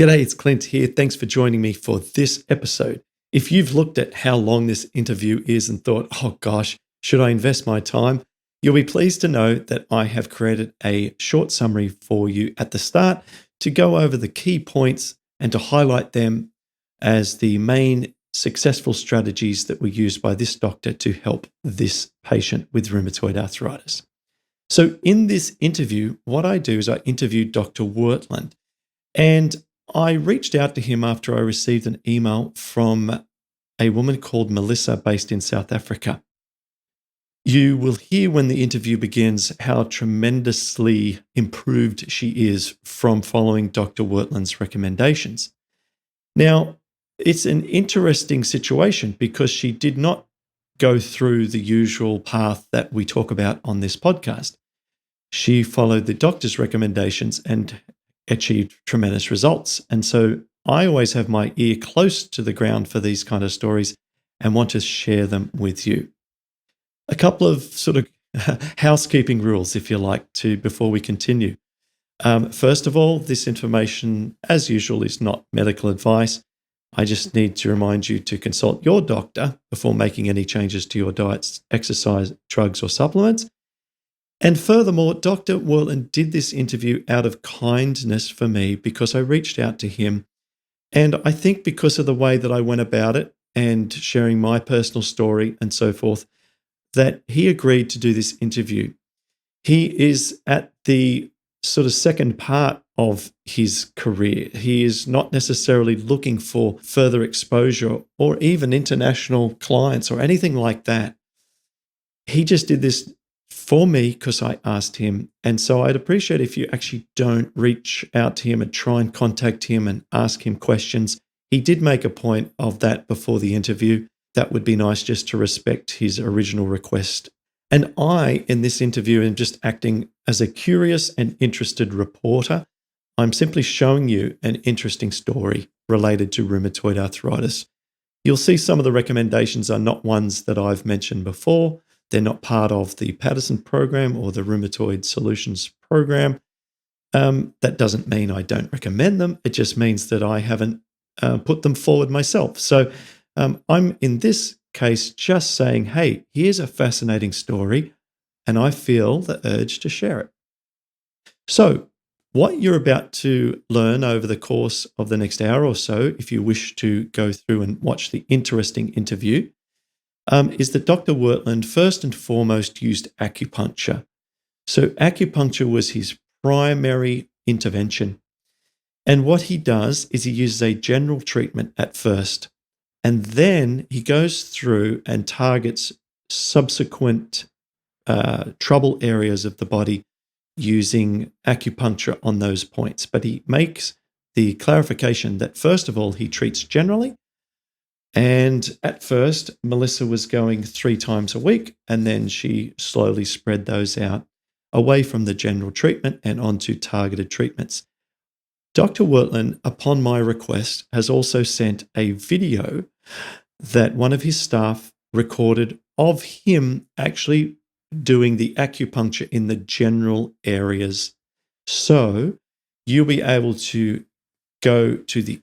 G'day, it's Clint here. Thanks for joining me for this episode. If you've looked at how long this interview is and thought, oh gosh, should I invest my time? You'll be pleased to know that I have created a short summary for you at the start to go over the key points and to highlight them as the main successful strategies that were used by this doctor to help this patient with rheumatoid arthritis. So in this interview, what I do is I interviewed Dr. Wertlen, and I reached out to him after I received an email from a woman called Melissa based in South Africa. You will hear when the interview begins how tremendously improved she is from following Dr. Wertlen's recommendations. Now, it's an interesting situation because she did not go through the usual path that we talk about on this podcast. She followed the doctor's recommendations and achieved tremendous results. And so I always have my ear close to the ground for these kind of stories and want to share them with you. A couple of sort of housekeeping rules, if you like, before we continue. First of all, this information, as usual, is not medical advice. I just need to remind you to consult your doctor before making any changes to your diets, exercise, drugs, or supplements. And furthermore, Dr. Wertlen did this interview out of kindness for me because I reached out to him. And I think because of the way that I went about it and sharing my personal story and so forth, that he agreed to do this interview. He is at the sort of second part of his career. He is not necessarily looking for further exposure or even international clients or anything like that. He just did this for me because I asked him. And so I'd appreciate if you actually don't reach out to him and try and contact him and ask him questions. He did make a point of that before the interview. That would be nice just to respect his original request. And I, in this interview, am just acting as a curious and interested reporter. I'm simply showing you an interesting story related to rheumatoid arthritis. You'll see some of the recommendations are not ones that I've mentioned before. They're not part of the Patterson program or the Rheumatoid Solutions program. That doesn't mean I don't recommend them. It just means that I haven't put them forward myself. So I'm in this case just saying, hey, here's a fascinating story, and I feel the urge to share it. So what you're about to learn over the course of the next hour or so, if you wish to go through and watch the interesting interview, is that Dr. Wertlen first and foremost used acupuncture. So acupuncture was his primary intervention. And what he does is he uses a general treatment at first, and then he goes through and targets subsequent trouble areas of the body using acupuncture on those points. But he makes the clarification that first of all, he treats generally. And at first, Melissa was going 3 times a week, and then she slowly spread those out away from the general treatment and onto targeted treatments. Dr. Wertlen, upon my request, has also sent a video that one of his staff recorded of him actually doing the acupuncture in the general areas. So you'll be able to go to the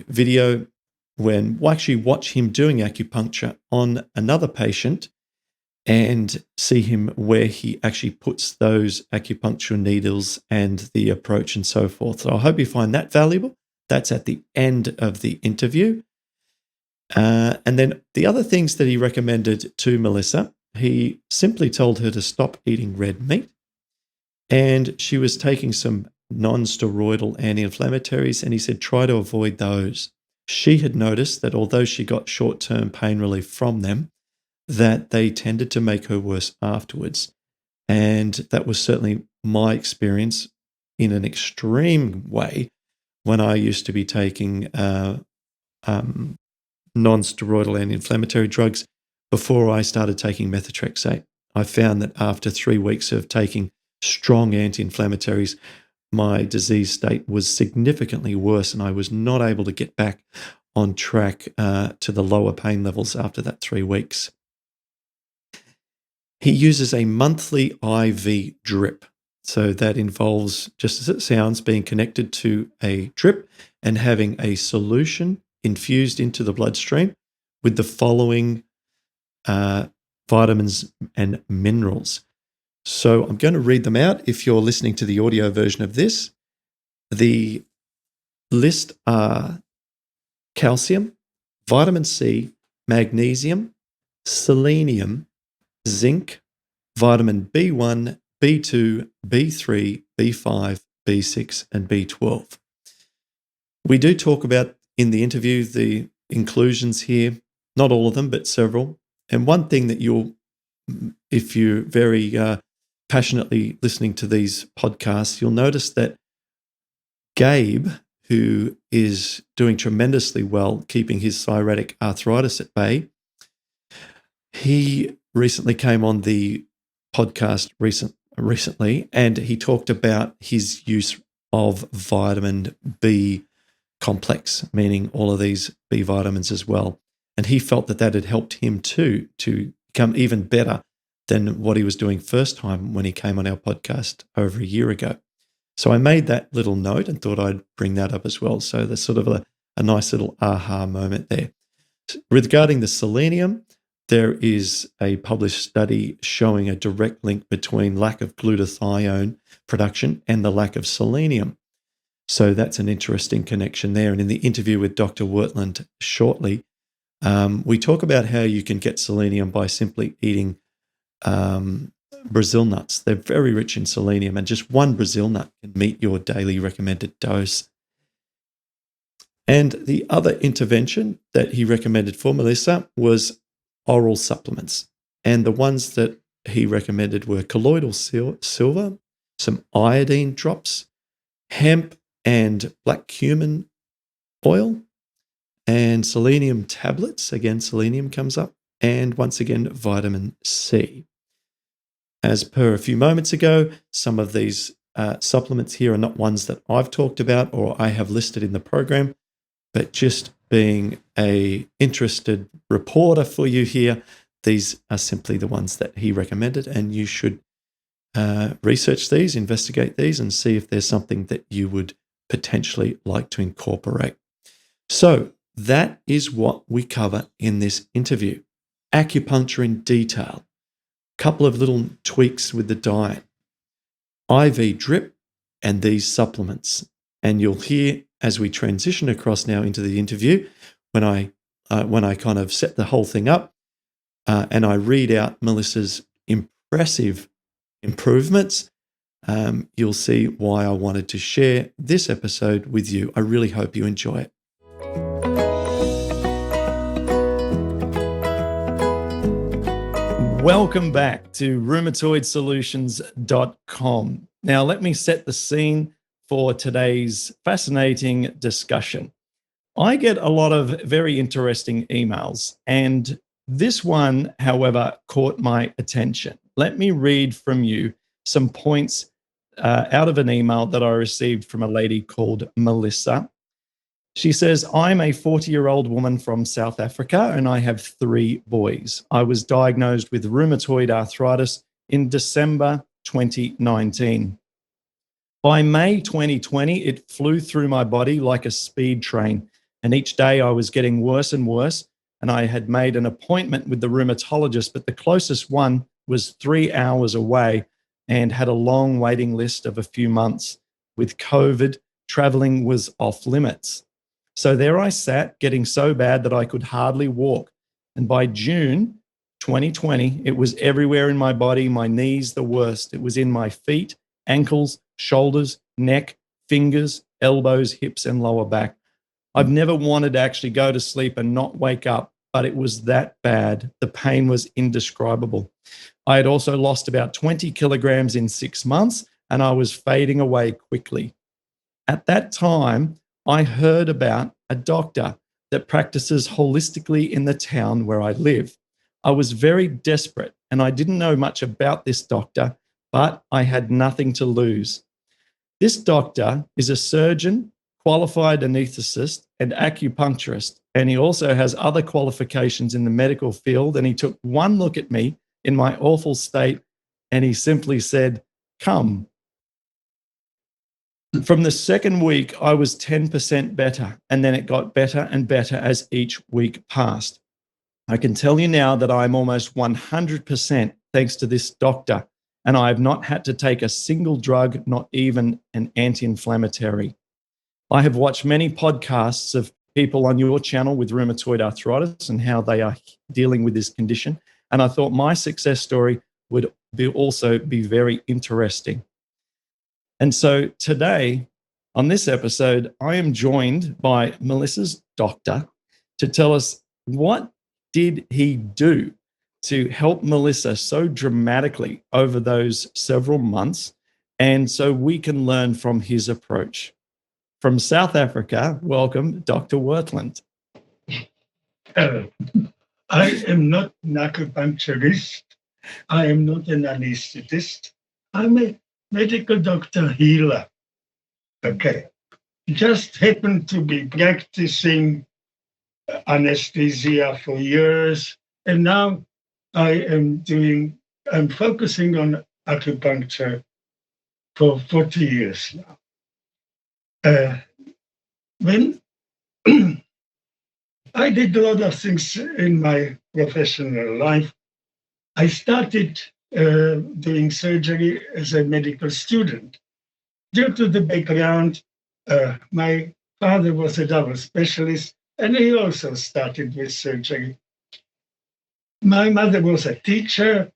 video when we'll actually watch him doing acupuncture on another patient and see him where he actually puts those acupuncture needles and the approach and so forth. So I hope you find that valuable. That's at the end of the interview. And then the other things that he recommended to Melissa, he simply told her to stop eating red meat. And she was taking some non-steroidal anti-inflammatories, and he said, try to avoid those. She had noticed that although she got short-term pain relief from them, that they tended to make her worse afterwards. And that was certainly my experience in an extreme way when I used to be taking non-steroidal anti-inflammatory drugs before I started taking methotrexate. I found that after 3 weeks of taking strong anti-inflammatories, my disease state was significantly worse, and I was not able to get back on track to the lower pain levels after that 3 weeks. He uses a monthly IV drip. So that involves, just as it sounds, being connected to a drip and having a solution infused into the bloodstream with the following vitamins and minerals. So I'm going to read them out if you're listening to the audio version of this. The list are calcium, vitamin C, magnesium, selenium, zinc, vitamin B1, B2, B3, B5, B6, and B12. We do talk about in the interview the inclusions here, not all of them, but several. And one thing that if you're very passionately listening to these podcasts, you'll notice that Gabe, who is doing tremendously well keeping his psoriatic arthritis at bay, he recently came on the podcast recently, and he talked about his use of vitamin B complex, meaning all of these B vitamins as well. And he felt that had helped him too to become even better than what he was doing first time when he came on our podcast over a year ago. So I made that little note and thought I'd bring that up as well. So there's sort of a nice little aha moment there. Regarding the selenium, there is a published study showing a direct link between lack of glutathione production and the lack of selenium. So that's an interesting connection there. And in the interview with Dr. Wertlen shortly, we talk about how you can get selenium by simply eating Brazil nuts. They're very rich in selenium, and just one Brazil nut can meet your daily recommended dose. And the other intervention that he recommended for Melissa was oral supplements. And the ones that he recommended were colloidal silver, some iodine drops, hemp and black cumin oil, and selenium tablets. Again, selenium comes up. And once again, vitamin C. As per a few moments ago, some of these supplements here are not ones that I've talked about or I have listed in the program, but just being an interested reporter for you here, these are simply the ones that he recommended, and you should research these, investigate these, and see if there's something that you would potentially like to incorporate. So that is what we cover in this interview. Acupuncture in detail. Couple of little tweaks with the diet, IV drip, and these supplements. And you'll hear as we transition across now into the interview, when I kind of set the whole thing up and I read out Melissa's impressive improvements, you'll see why I wanted to share this episode with you. I really hope you enjoy it. Welcome back to rheumatoidsolutions.com. Now, let me set the scene for today's fascinating discussion. I get a lot of very interesting emails, and this one, however, caught my attention. Let me read from you some points out of an email that I received from a lady called Melissa. She says, I'm a 40-year-old woman from South Africa and I have 3 boys. I was diagnosed with rheumatoid arthritis in December 2019. By May 2020, it flew through my body like a speed train, and each day I was getting worse and worse, and I had made an appointment with the rheumatologist, but the closest one was 3 hours away and had a long waiting list of a few months. With COVID, traveling was off limits. So there I sat, getting so bad that I could hardly walk. And by June 2020, it was everywhere in my body, my knees the worst. It was in my feet, ankles, shoulders, neck, fingers, elbows, hips, and lower back. I've never wanted to actually go to sleep and not wake up, but it was that bad. The pain was indescribable. I had also lost about 20 kilograms in 6 months, and I was fading away quickly. At that time, I heard about a doctor that practices holistically in the town where I live. I was very desperate and I didn't know much about this doctor, but I had nothing to lose. This doctor is a surgeon, qualified anesthetist, and acupuncturist, and he also has other qualifications in the medical field. And he took one look at me in my awful state and he simply said, "Come." From the second week, I was 10% better, and then it got better and better as each week passed. I can tell you now that I'm almost 100% thanks to this doctor, and I have not had to take a single drug, not even an anti-inflammatory. I have watched many podcasts of people on your channel with rheumatoid arthritis and how they are dealing with this condition, and I thought my success story would also be very interesting. And so today, on this episode, I am joined by Melissa's doctor to tell us what did he do to help Melissa so dramatically over those several months, and so we can learn from his approach. From South Africa, welcome, Dr. Wertlen. I am not an acupuncturist. I am not an anesthetist. I'm a medical doctor healer. Okay. Just happened to be practicing anesthesia for years. And now I'm focusing on acupuncture for 40 years now. When I did a lot of things in my professional life, I started doing surgery as a medical student. Due to the background, my father was a double specialist, and he also started with surgery. My mother was a teacher,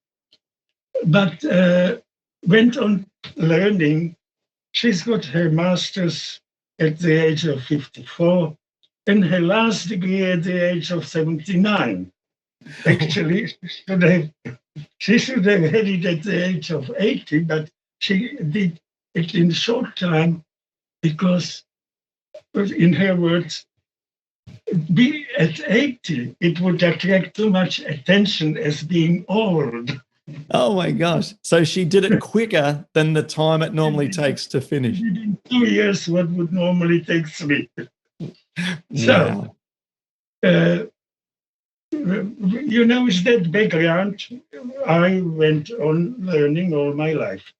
but went on learning. She's got her master's at the age of 54 and her last degree at the age of 79. Actually, she should have had it at the age of 80, but she did it in a short time because, in her words, be at 80, it would attract too much attention as being old. Oh my gosh. So she did it quicker than the time it normally takes to finish. In 2 years, what would normally take 3. Wow. So, with that background, I went on learning all my life.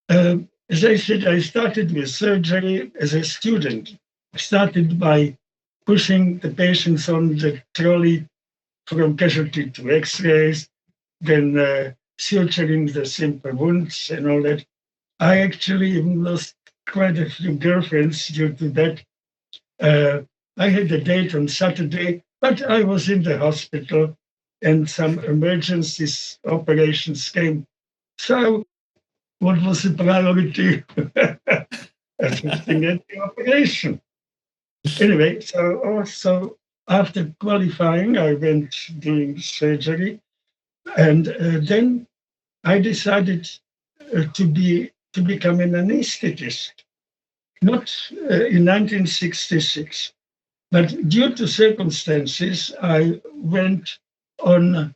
As I said, I started with surgery as a student. I started by pushing the patients on the trolley from casualty to x-rays, then suturing the simple wounds and all that. I actually even lost quite a few girlfriends due to that. I had a date on Saturday, but I was in the hospital and some emergencies operations came. So what was the priority? Assisting at the operation. Anyway, so after qualifying, I went doing surgery, and then I decided to become an anesthetist. Not in 1966, but due to circumstances, I went on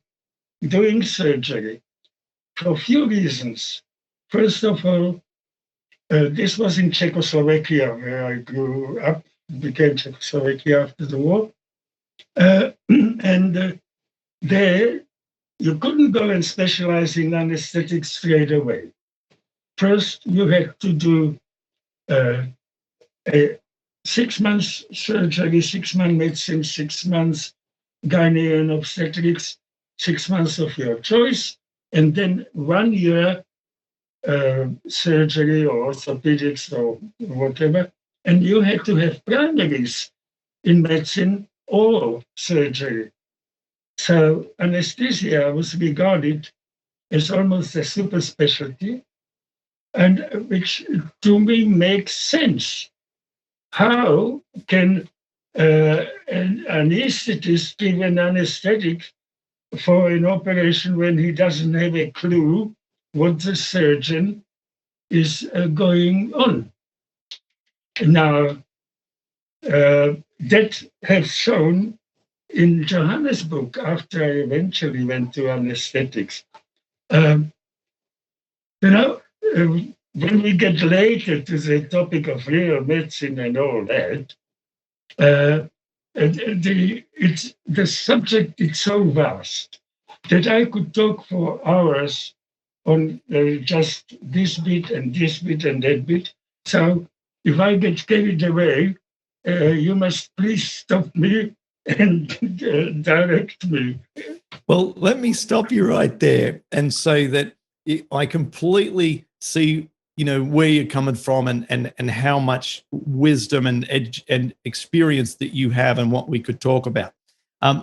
doing surgery for a few reasons. First of all, this was in Czechoslovakia, where I grew up, became Czechoslovakia after the war. And there, you couldn't go and specialize in anesthetics straight away. First, you had to do a 6 months surgery, 6 month medicine, 6 months gynae and obstetrics, 6 months of your choice, and then 1 year surgery or orthopedics or whatever. And you had to have primaries in medicine or surgery. So anesthesia was regarded as almost a super specialty, and which to me makes sense. How can an anesthetist give an anesthetic for an operation when he doesn't have a clue what the surgeon is going on? Now, that has shown in Johannesburg after I eventually went to anesthetics. When we get later to the topic of real medicine and all that, the subject is so vast that I could talk for hours on just this bit and that bit. So if I get carried away, you must please stop me and direct me. Well, let me stop you right there and say that I completely see, where you're coming from and how much wisdom and experience that you have and what we could talk about.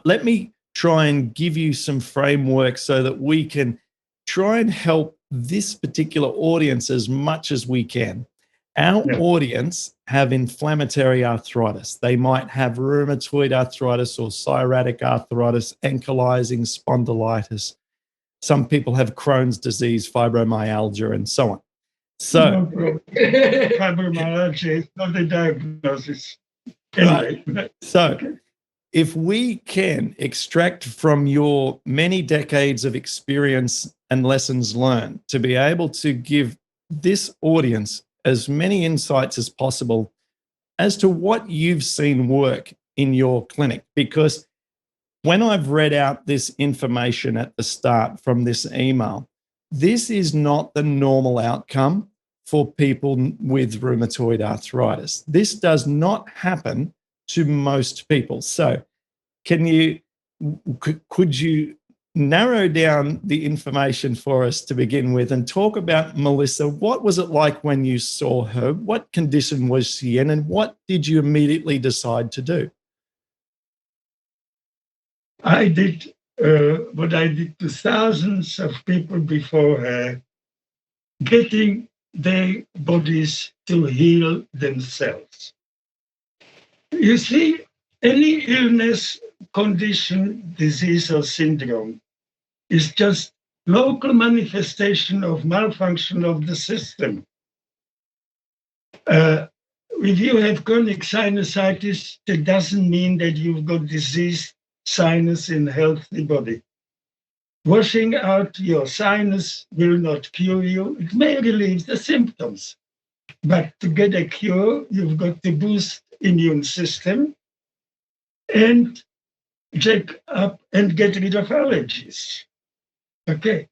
Let me try and give you some framework so that we can try and help this particular audience as much as we can. Our Yeah. audience have inflammatory arthritis. They might have rheumatoid arthritis or psoriatic arthritis, ankylosing spondylitis. Some people have Crohn's disease, fibromyalgia, and so on. So, No problem. Fibromyalgia is not a diagnosis. Anyway. right. So, if we can extract from your many decades of experience and lessons learned to be able to give this audience as many insights as possible as to what you've seen work in your clinic, because when I've read out this information at the start from this email, this is not the normal outcome for people with rheumatoid arthritis. This does not happen to most people. So, could you narrow down the information for us to begin with and talk about Melissa? What was it like when you saw her? What condition was she in, and what did you immediately decide to do? I did what I did to thousands of people before her, getting their bodies to heal themselves. You see, any illness, condition, disease, or syndrome is just local manifestation of malfunction of the system. If you have chronic sinusitis, that doesn't mean that you've got diseased sinus in a healthy body. Washing out your sinus will not cure you. It may relieve the symptoms, but to get a cure, you've got to boost immune system and check up and get rid of allergies. Okay,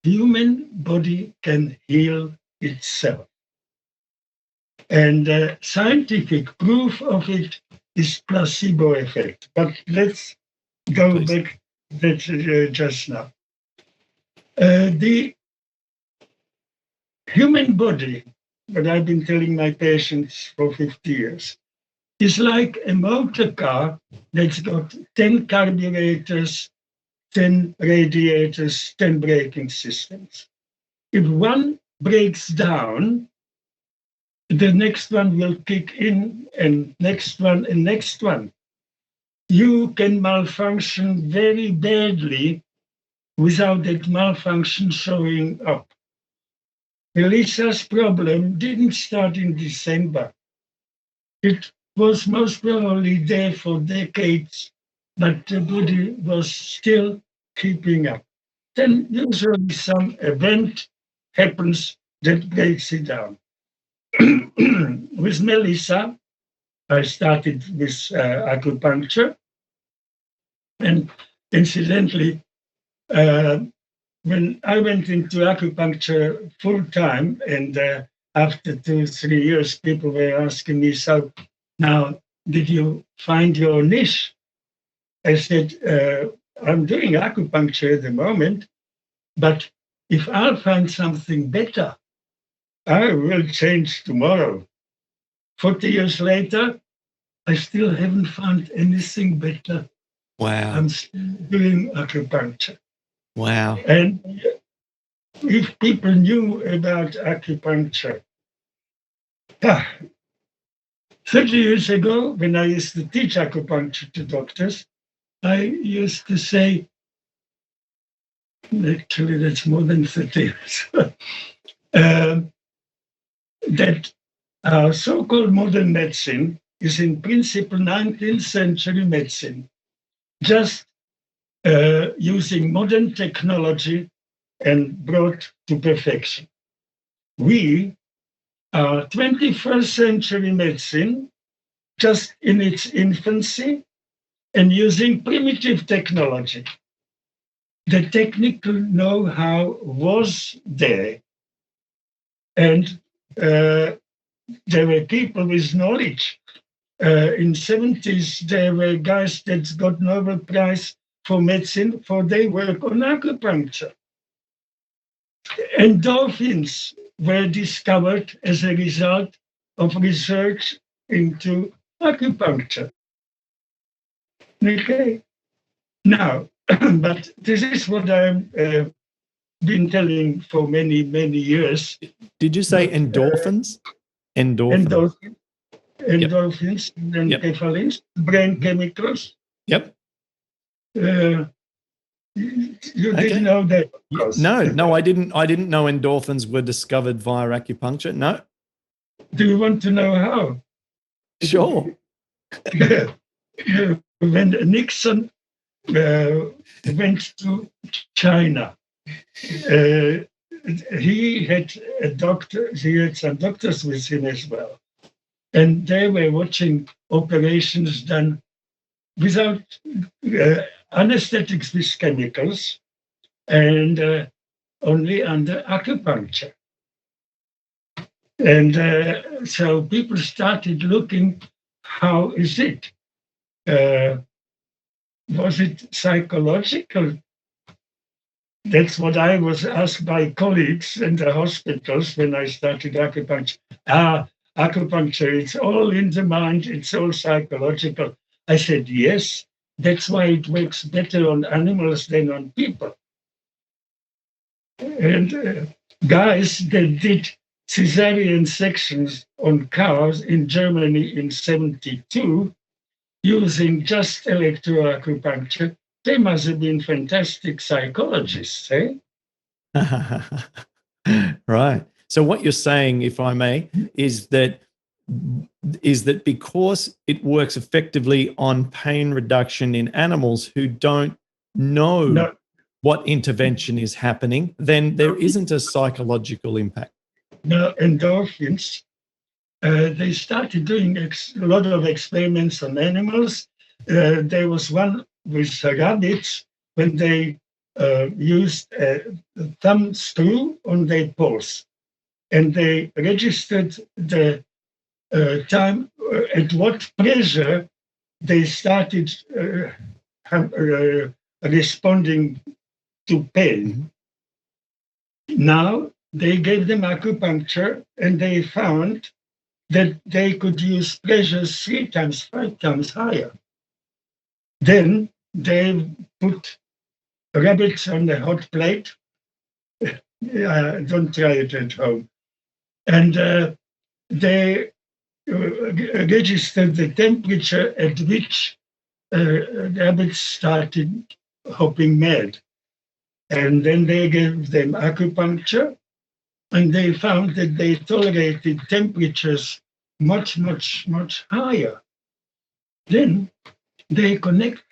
human body can heal itself. And scientific proof of it is placebo effect. But let's go Please. back that just now. The human body, that I've been telling my patients for 50 years, is like a motor car that's got 10 carburetors, 10 radiators, 10 braking systems. If one breaks down, the next one will kick in, and next one, and next one. You can malfunction very badly without that malfunction showing up. Melissa's problem didn't start in December. It was most probably there for decades, but the body was still keeping up. Then usually some event happens that breaks it down. With Melissa, I started with acupuncture. And incidentally, when I went into acupuncture full time, and after 2-3 years, people were asking me, "So now, did you find your niche?" I said, "I'm doing acupuncture at the moment, but if I'll find something better, I will change tomorrow." 40 years later, I still haven't found anything better. Wow. I'm still doing acupuncture. Wow. And if people knew about acupuncture, 30 years ago, when I used to teach acupuncture to doctors, I used to say, actually, that's more than 30 years, that our so-called modern medicine is in principle 19th century medicine, just using modern technology and brought to perfection. We are 21st century medicine, just in its infancy and using primitive technology. The technical know-how was there, and there were people with knowledge. In 70s, there were guys that got Nobel Prize for medicine for their work on acupuncture. Endorphins were discovered as a result of research into acupuncture. Okay. Now, but this is what I've been telling for many, many years. Did you say endorphins? Endorphins. Endorphins and enkephalins, brain chemicals. Yep. You didn't know that? No, I didn't. I didn't know endorphins were discovered via acupuncture. No. Do you want to know how? Sure. When Nixon went to China, he had a doctor. He had some doctors with him as well, and they were watching operations done without anesthetics with chemicals and only under acupuncture. And so people started looking, how is it? Was it psychological? That's what I was asked by colleagues in the hospitals when I started acupuncture. Acupuncture, it's all in the mind, it's all psychological. I said, yes, that's why it works better on animals than on people. And guys that did cesarean sections on cows in Germany in 1972 using just electroacupuncture, they must have been fantastic psychologists, eh? Right. So what you're saying, if I may, is that because it works effectively on pain reduction in animals who don't know what intervention is happening, then there isn't a psychological impact. No, endorphins. They started doing a lot of experiments on animals. There was one with rabbits when they used a thumb screw on their paws, and they registered the time at what pressure they started responding to pain. Mm-hmm. Now they gave them acupuncture, and they found that they could use pressures 3 times, 5 times higher. Then they put rabbits on a hot plate. Don't try it at home. And they registered the temperature at which rabbits started hopping mad. And then they gave them acupuncture, and they found that they tolerated temperatures much, much, much higher. Then they took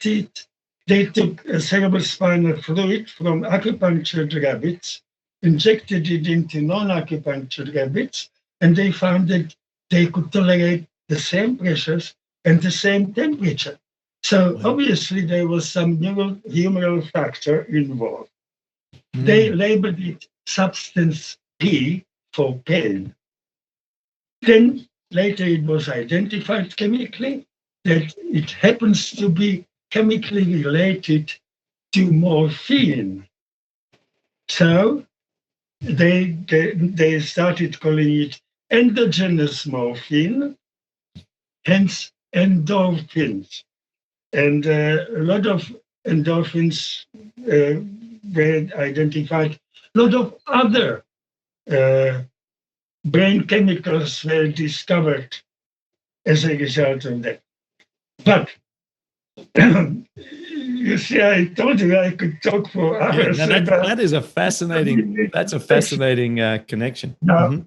a cerebrospinal fluid from acupunctured rabbits, injected it into non-acupunctured rabbits, and they found that they could tolerate the same pressures and the same temperature. So obviously there was some humoral factor involved. They labeled it substance P for pain. Then later it was identified chemically that it happens to be chemically related to morphine. So they started calling it endogenous morphine, hence endorphins. And a lot of endorphins were identified. A lot of other brain chemicals were discovered as a result of that. But you see, I told you I could talk for hours. Yeah, that is a fascinating. That's a fascinating connection. Now,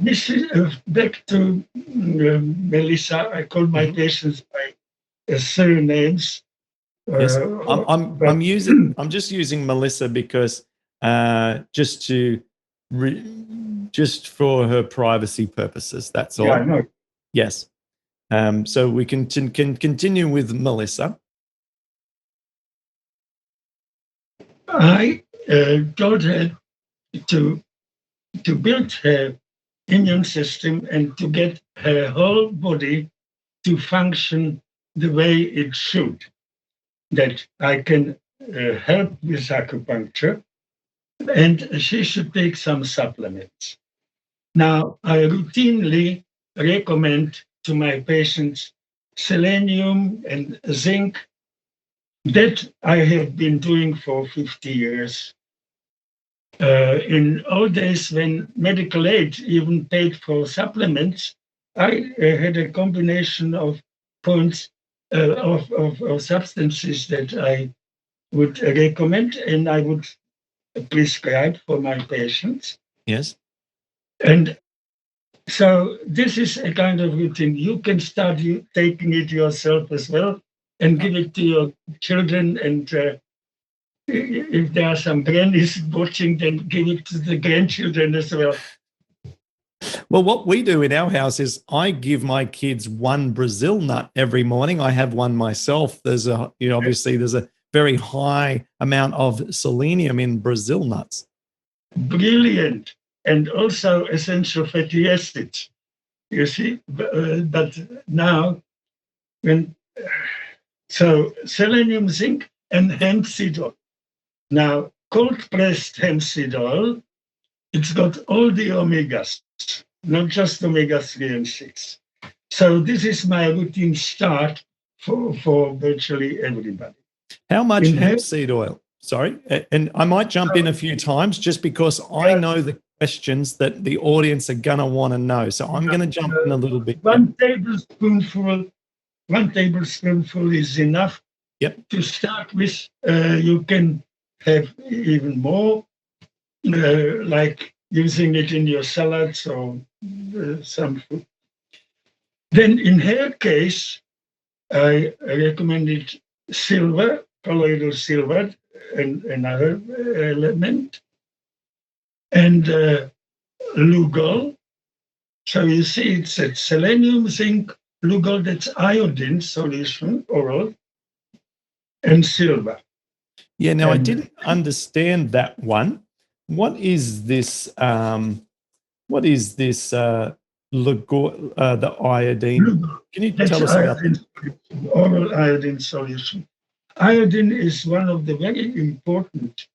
this is back to Melissa. I call my patients by surnames. Yes, I'm just using Melissa because just for her privacy purposes. That's all. Yeah, I know. Yes. So we can continue with Melissa. I told her to build her immune system and to get her whole body to function the way it should. That I can help with acupuncture, and she should take some supplements. Now, I routinely recommend to my patients selenium and zinc. That I have been doing for 50 years. In old days, when medical aid even paid for supplements, I had a combination of points of substances that I would recommend and I would prescribe for my patients. Yes. And so this is a kind of routine. You can start taking it yourself as well and give it to your children. And if there are some grannies watching, then give it to the grandchildren as well. Well, what we do in our house is I give my kids one Brazil nut every morning. I have one myself. There's obviously there's a very high amount of selenium in Brazil nuts. Brilliant. And also essential fatty acids, you see. But now, so selenium, zinc, and hemp seed oil. Now, cold pressed hemp seed oil, it's got all the omegas, not just omega 3 and 6. So this is my routine start for virtually everybody. How much hemp seed oil? Sorry, and I might jump in a few times just because I know the questions that the audience are going to want to know. So I'm going to jump in a little bit. One tablespoonful is enough. Yep. To start with. You can have even more, like using it in your salads or some food. Then in her case, I recommended silver, colloidal silver, and another element, and Lugol. So you see, it's a selenium, zinc, Lugol, that's iodine solution, oral, and silver. Yeah, now I didn't understand that one. What is this? What is this? The iodine. Lugol. Can you tell us about that? Oral iodine solution. Iodine is one of the very important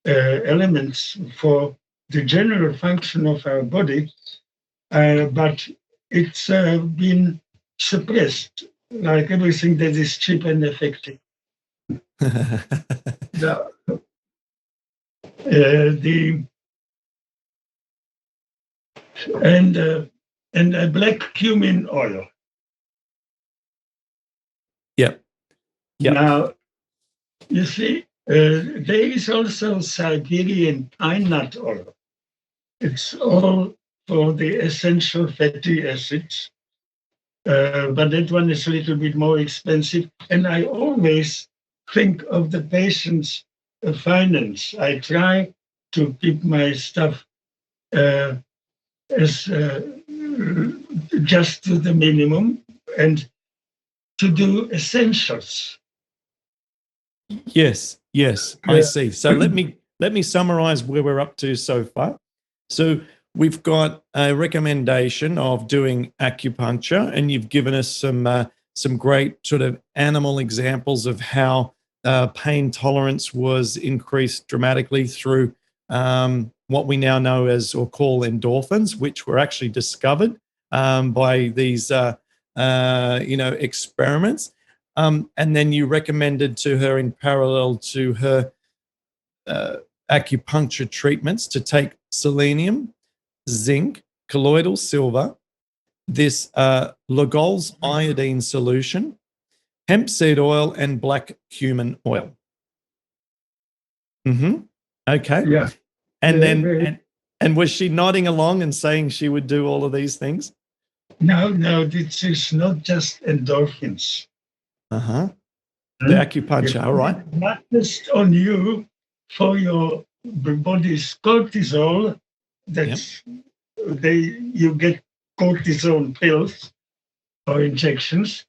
elements for the general function of our body, but it's been suppressed, like everything that is cheap and effective. And black cumin oil. Yep. Now, you see, there is also Siberian pine nut oil. It's all for the essential fatty acids, but that one is a little bit more expensive. And I always think of the patient's finance. I try to keep my stuff as just to the minimum and to do essentials. Yes, I see. So let me summarize where we're up to so far. So we've got a recommendation of doing acupuncture, and you've given us some great sort of animal examples of how pain tolerance was increased dramatically through what we now know as or call endorphins, which were actually discovered by these experiments. And then you recommended to her, in parallel to her acupuncture treatments, to take selenium, zinc, colloidal silver, this Lugol's iodine solution, hemp seed oil, and black cumin oil. Okay. Yeah. And then, and was she nodding along and saying she would do all of these things? No, this is not just endorphins. The acupuncture, all right. Not just on you for your body's cortisol. That's you get cortisone pills or injections,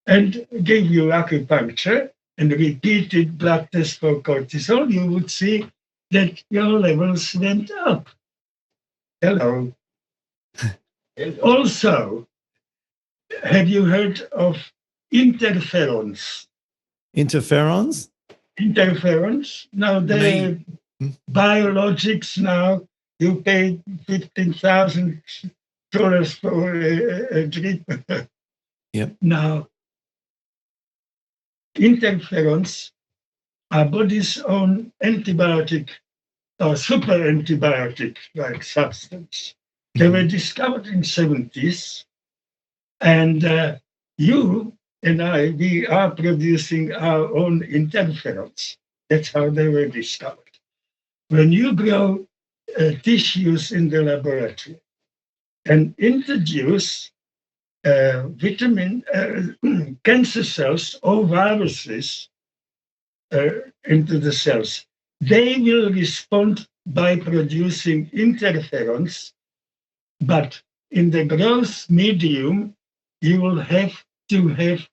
and gave you acupuncture and repeated blood test for cortisol. You would see that your levels went up. Hello. Also, have you heard of interferons? Interferons? Interferons? Now, the biologics now, you pay $15,000 for a drip. Yep. Now, interferons are body's own antibiotic or super antibiotic-like substance. They were discovered in 70s, and you and I, we are producing our own interferons. That's how they were discovered. When you grow tissues in the laboratory and introduce cancer cells or viruses into the cells, they will respond by producing interferons, but in the growth medium, you will have to have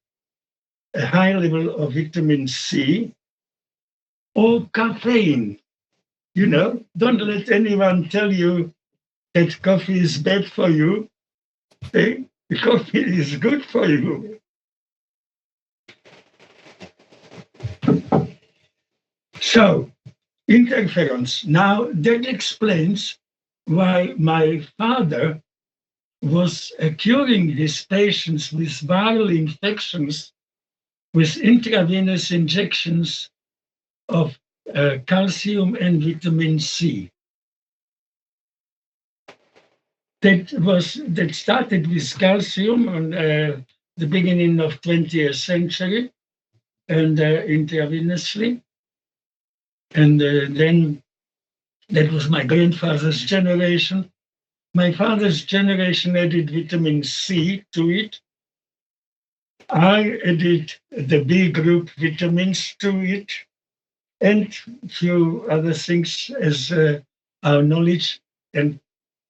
a high level of vitamin C or caffeine. You know, don't let anyone tell you that coffee is bad for you. The coffee is good for you. So, interferons. Now, that explains why my father was curing his patients with viral infections with intravenous injections of calcium and vitamin C. That started with calcium on the beginning of 20th century and intravenously. And then that was my grandfather's generation. My father's generation added vitamin C to it. I added the B group vitamins to it, and a few other things as our knowledge and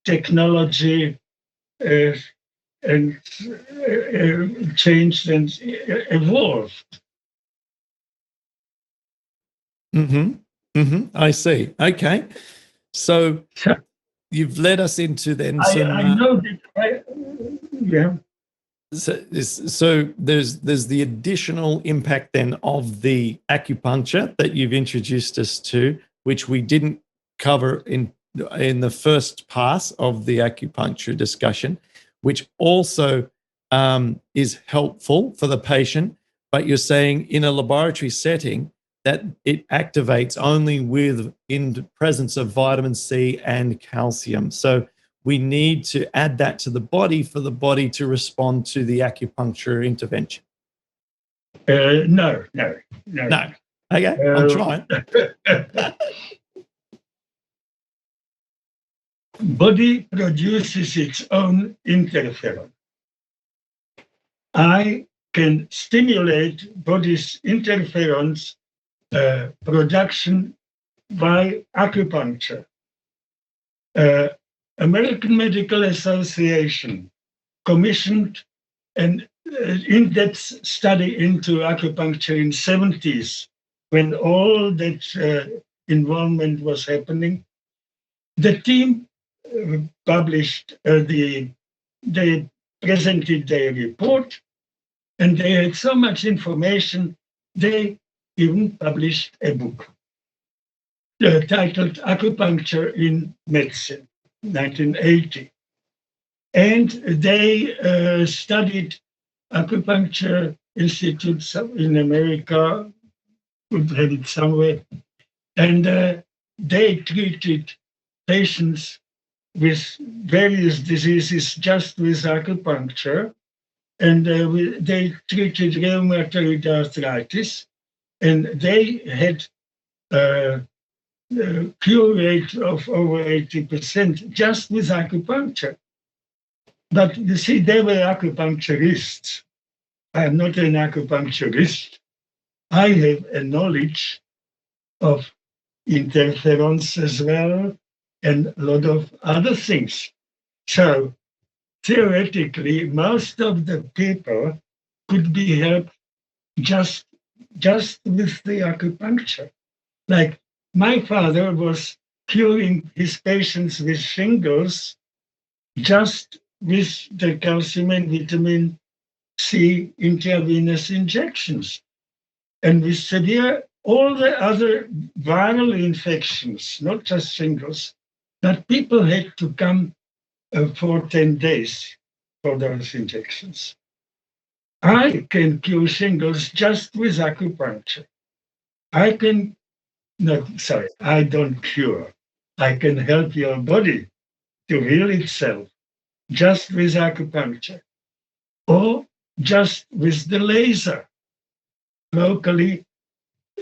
technology and changed and evolved. I see. Okay. So you've led us into then some... I know that. Yeah. So there's the additional impact then of the acupuncture that you've introduced us to, which we didn't cover in the first pass of the acupuncture discussion, which also is helpful for the patient. But you're saying in a laboratory setting that it activates only in the presence of vitamin C and calcium. So we need to add that to the body for the body to respond to the acupuncture intervention. No. Okay, I'm trying. Body produces its own interferon. I can stimulate body's interferons production by acupuncture. American Medical Association commissioned an in-depth study into acupuncture in 70s when all that involvement was happening. The team published they presented their report, and they had so much information, they even published a book titled Acupuncture in Medicine, 1980. And they studied acupuncture institutes in America, could have it somewhere, and they treated patients with various diseases just with acupuncture, and they treated rheumatoid arthritis, and they had cure rate of over 80% just with acupuncture. But you see, they were acupuncturists. I am not an acupuncturist. I have a knowledge of interferons as well and a lot of other things. So theoretically, most of the people could be helped just with the acupuncture. Like my father was curing his patients with shingles just with the calcium and vitamin C intravenous injections. And with severe, all the other viral infections, not just shingles, that people had to come for 10 days for those injections. I can cure shingles just with acupuncture. I don't cure. I can help your body to heal itself just with acupuncture or just with the laser, locally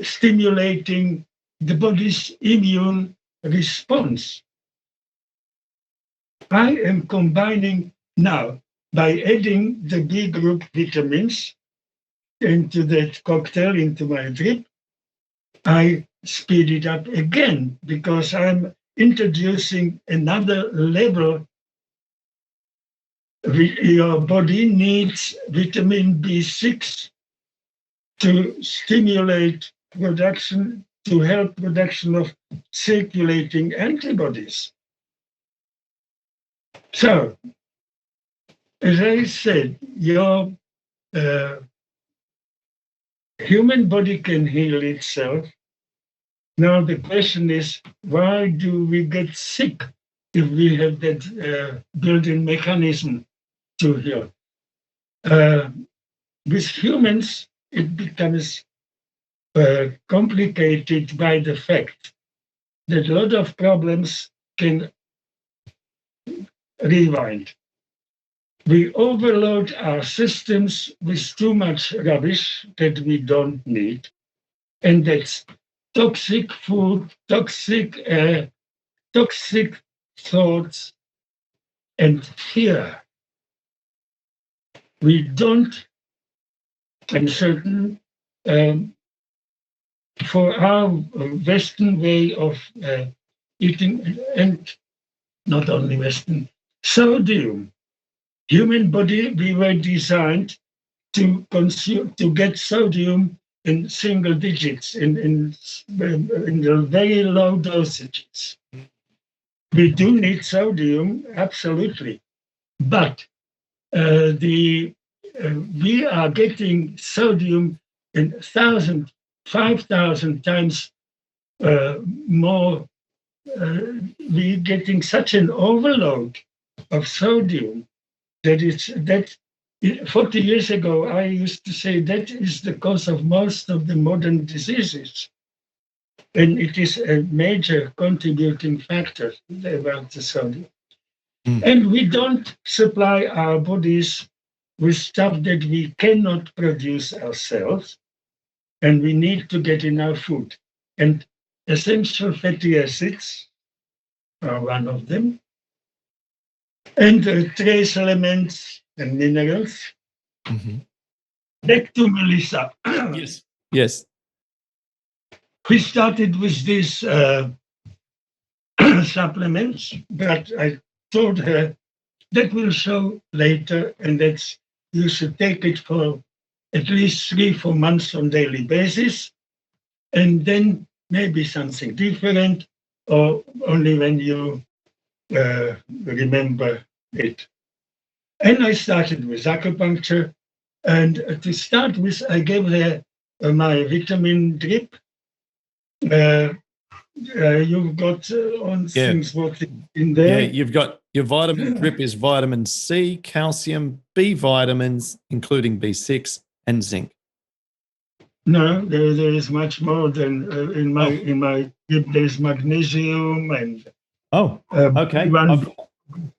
stimulating the body's immune response. I am combining now by adding the B group vitamins into that cocktail, into my drip. I speed it up again because I'm introducing another level. Your body needs vitamin B6 to stimulate production, to help production of circulating antibodies. So, as I said, your human body can heal itself. Now the question is, why do we get sick if we have that built-in mechanism to heal? With humans, it becomes complicated by the fact that a lot of problems can rewind. We overload our systems with too much rubbish that we don't need, and that's toxic food, toxic air, toxic thoughts, and fear. We don't, and certain, for our Western way of eating, and not only Western, sodium. Human body, we were designed to consume, to get sodium in single digits, in the very low dosages. We do need sodium, absolutely, but we are getting sodium in 1,000, 5,000 times more. We're getting such an overload of sodium that 40 years ago, I used to say that is the cause of most of the modern diseases. And it is a major contributing factor about the sodium. And we don't supply our bodies with stuff that we cannot produce ourselves, and we need to get enough food. And essential fatty acids are one of them, and trace elements and minerals. Back to Melissa. Yes. We started with these supplements, but I told her that will show later, and that's you should take it for at least 3-4 months on daily basis, and then maybe something different, or only when you remember it. And I started with acupuncture, and to start with, I gave her my vitamin drip. You've got on things what in there. Yeah, you've got your vitamin drip is vitamin C, calcium, B vitamins, including B6 and zinc. No, there is much more than in my drip. There's magnesium and. Okay.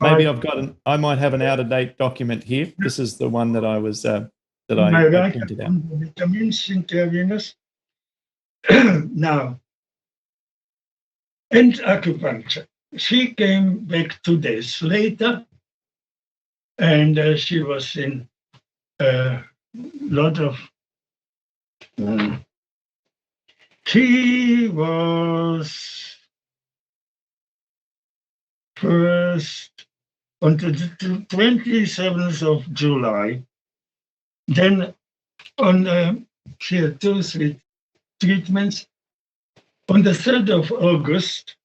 I might have an out of date document here. This is the one that I was I printed out. Vitamins intravenous. Now, and acupuncture. She came back 2 days later, and she was in a lot of. She was first on the 27th of July. Then on she had 2-3 treatments. On the 3rd of August,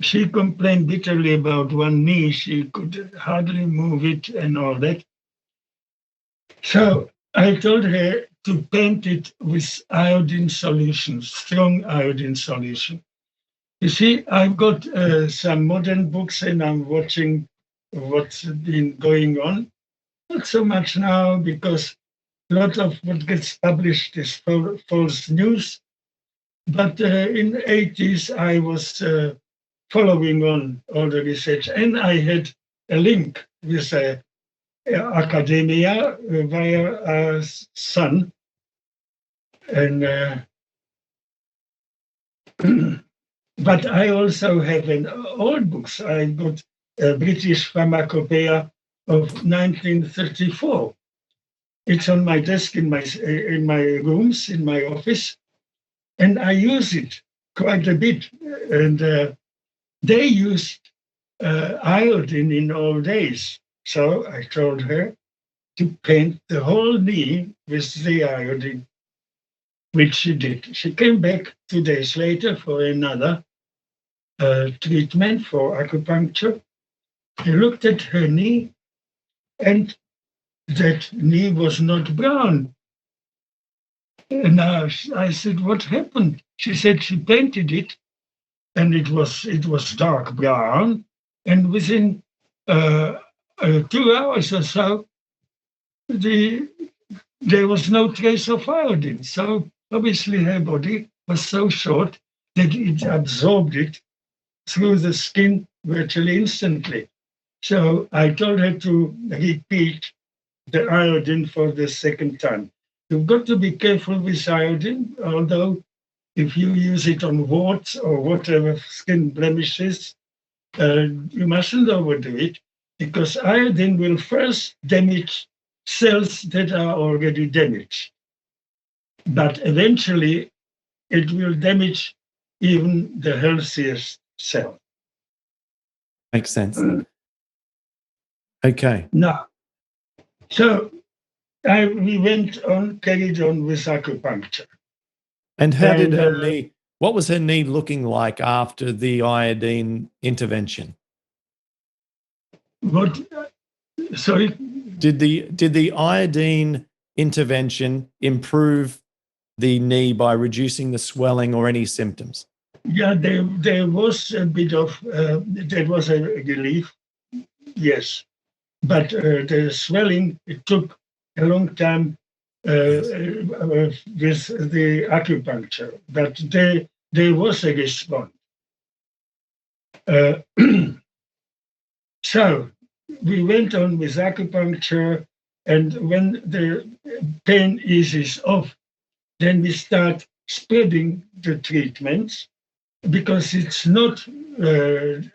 She complained bitterly about one knee. She could hardly move it and all that. So I told her to paint it with iodine solution, strong iodine solution. You see, I've got some modern books and I'm watching what's been going on. Not so much now because a lot of what gets published is false news. But in the 80s, I was following on all the research and I had a link with academia via a son. And but I also have an old books. I got a British Pharmacopoeia of 1934. It's on my desk in my rooms in my office, and I use it quite a bit. And they used iodine in old days, so I told her to paint the whole knee with the iodine, which she did. She came back 2 days later for another treatment for acupuncture. He looked at her knee, and that knee was not brown. And I said, "What happened?" She said she painted it, and it was dark brown. And within 2 hours or so, the there was no trace of iodine. So obviously her body was so short that it absorbed it through the skin virtually instantly. So I told her to repeat the iodine for the second time. You've got to be careful with iodine, although if you use it on warts or whatever skin blemishes, you mustn't overdo it because iodine will first damage cells that are already damaged. But eventually, it will damage even the healthiest cell. Makes sense. Okay. Now, so we carried on with acupuncture. And how did her knee, what was her knee looking like after the iodine intervention? What, sorry? Did the iodine intervention improve the knee by reducing the swelling or any symptoms? Yeah, there was a bit of, there was a relief, yes. But the swelling, it took a long time with the acupuncture, but there was a response. So we went on with acupuncture, and when the pain eases off, then we start spreading the treatments because it's not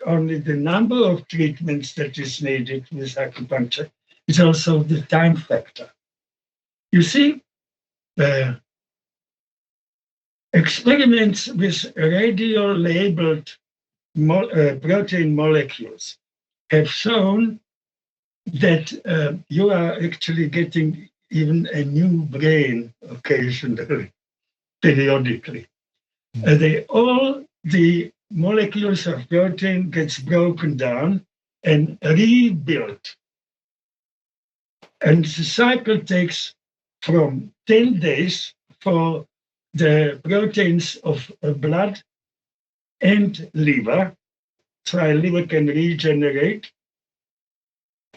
only the number of treatments that is needed with acupuncture, it's also the time factor. You see, experiments with radio-labeled protein molecules have shown that you are actually getting even a new brain occasionally, periodically. All the molecules of protein gets broken down and rebuilt. And the cycle takes from 10 days for the proteins of blood and liver. So our liver can regenerate.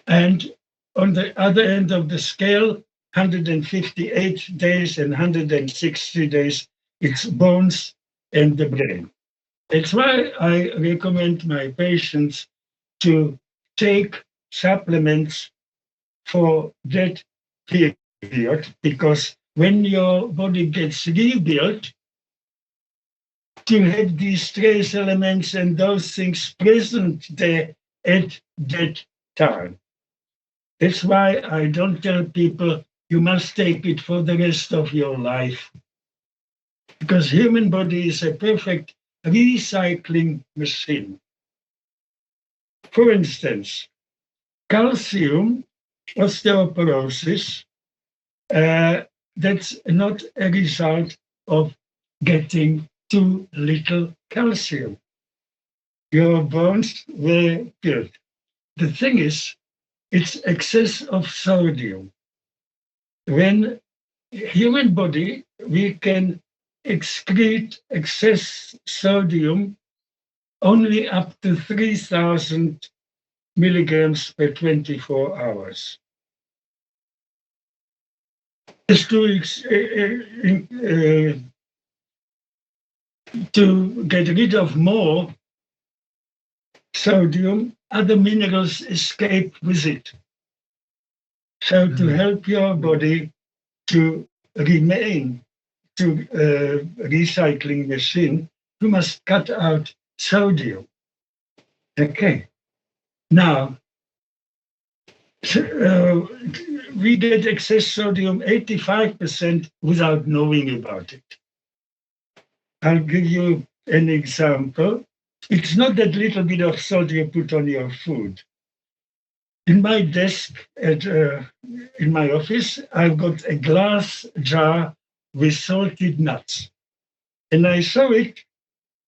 And on the other end of the scale, 158 days and 160 days, it's bones and the brain. That's why I recommend my patients to take supplements for that period, because when your body gets rebuilt, to have these trace elements and those things present there at that time. That's why I don't tell people you must take it for the rest of your life, because human body is a perfect recycling machine. For instance, calcium osteoporosis, that's not a result of getting too little calcium. your bones were killed. The thing is, it's excess of sodium. When human body, we can excrete excess sodium only up to 3,000 milligrams per 24 hours. Just to get rid of more sodium, other minerals escape with it. So to help your body to remain to recycling machine, you must cut out sodium. Okay. Now, we get excess sodium 85% without knowing about it. I'll give you an example. It's not that little bit of salt you put on your food. In my desk in my office, I've got a glass jar with salted nuts. And I saw it,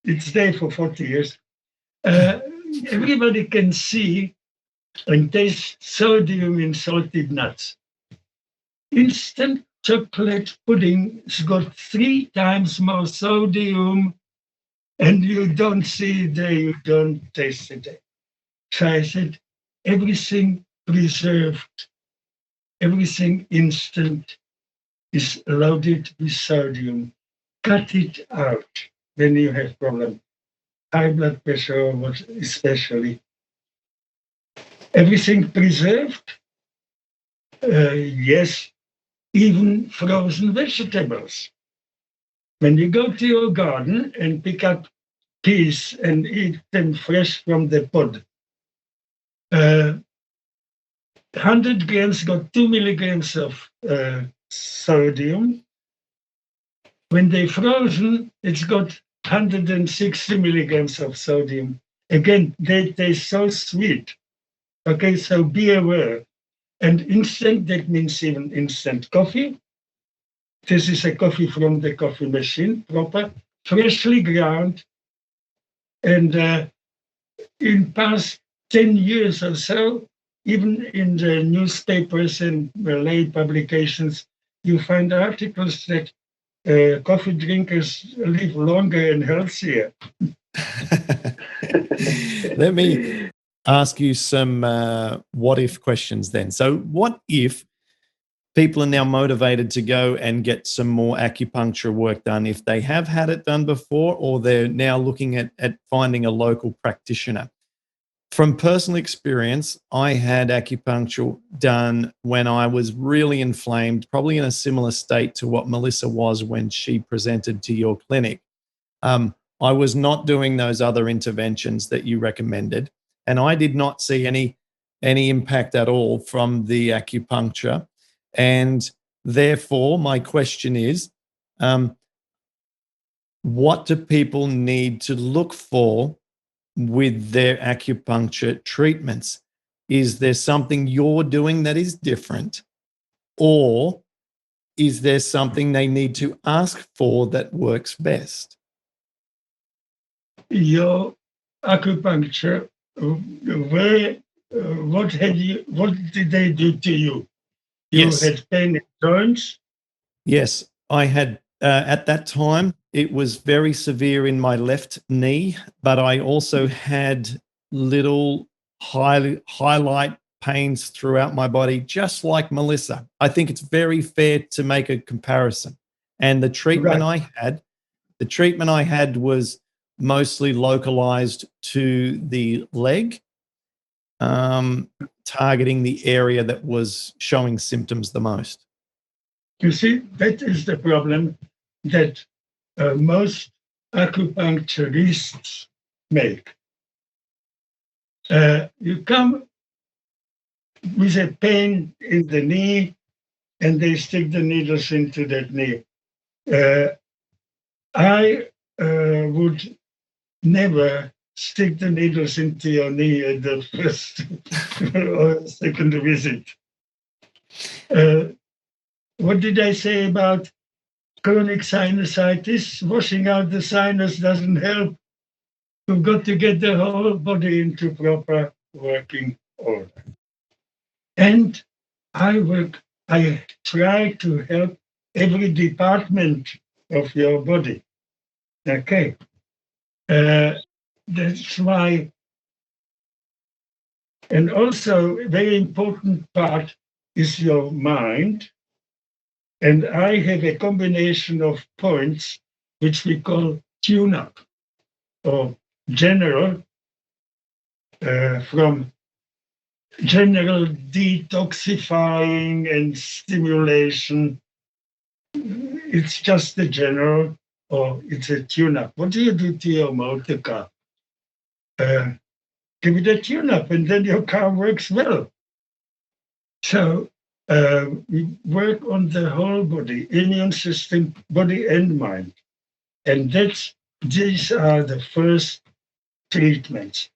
it's there for 40 years. Everybody can see and taste sodium in salted nuts. Instant chocolate pudding has got 3 times more sodium, and you don't see it there, you don't taste it there. So I said, everything preserved, everything instant is loaded with sodium. Cut it out when you have problem. High blood pressure, especially. Everything preserved, yes, even frozen vegetables. When you go to your garden and pick up peas and eat them fresh from the pod, 100 grams got 2 milligrams of sodium. When they're frozen, it's got 160 milligrams of sodium. Again, they taste so sweet. Okay, so be aware. And instant, that means even instant coffee. This is a coffee from the coffee machine, proper, freshly ground. And in past 10 years or so, even in the newspapers and lay publications, you find articles that coffee drinkers live longer and healthier. Let me ask you some what if questions then. So, what if people are now motivated to go and get some more acupuncture work done if they have had it done before, or they're now looking at finding a local practitioner? From personal experience, I had acupuncture done when I was really inflamed, probably in a similar state to what Melissa was when she presented to your clinic. I was not doing those other interventions that you recommended, and I did not see any impact at all from the acupuncture. And therefore, my question is, what do people need to look for with their acupuncture treatments? Is there something you're doing that is different? Or is there something they need to ask for that works best? Your acupuncture, what did they do to you? You had pain in joints? Yes, I had at that time, it was very severe in my left knee, but I also had little highlight pains throughout my body, just like Melissa. I think it's very fair to make a comparison. And the treatment I had was mostly localized to the leg, targeting the area that was showing symptoms the most. You see, that is the problem that most acupuncturists make. You come with a pain in the knee and they stick the needles into that knee. I would never stick the needles into your knee at the first or second visit. What did I say about chronic sinusitis? Washing out the sinus doesn't help. You've got to get the whole body into proper working order. And I try to help every department of your body. Okay. That's why, and also a very important part is your mind. And I have a combination of points which we call tune-up or general, from general detoxifying and stimulation. It's just the general, or it's a tune-up. What do you do to your motor car? Give it a tune-up, and then your car works well. So we work on the whole body, immune system, body and mind. And these are the first treatments.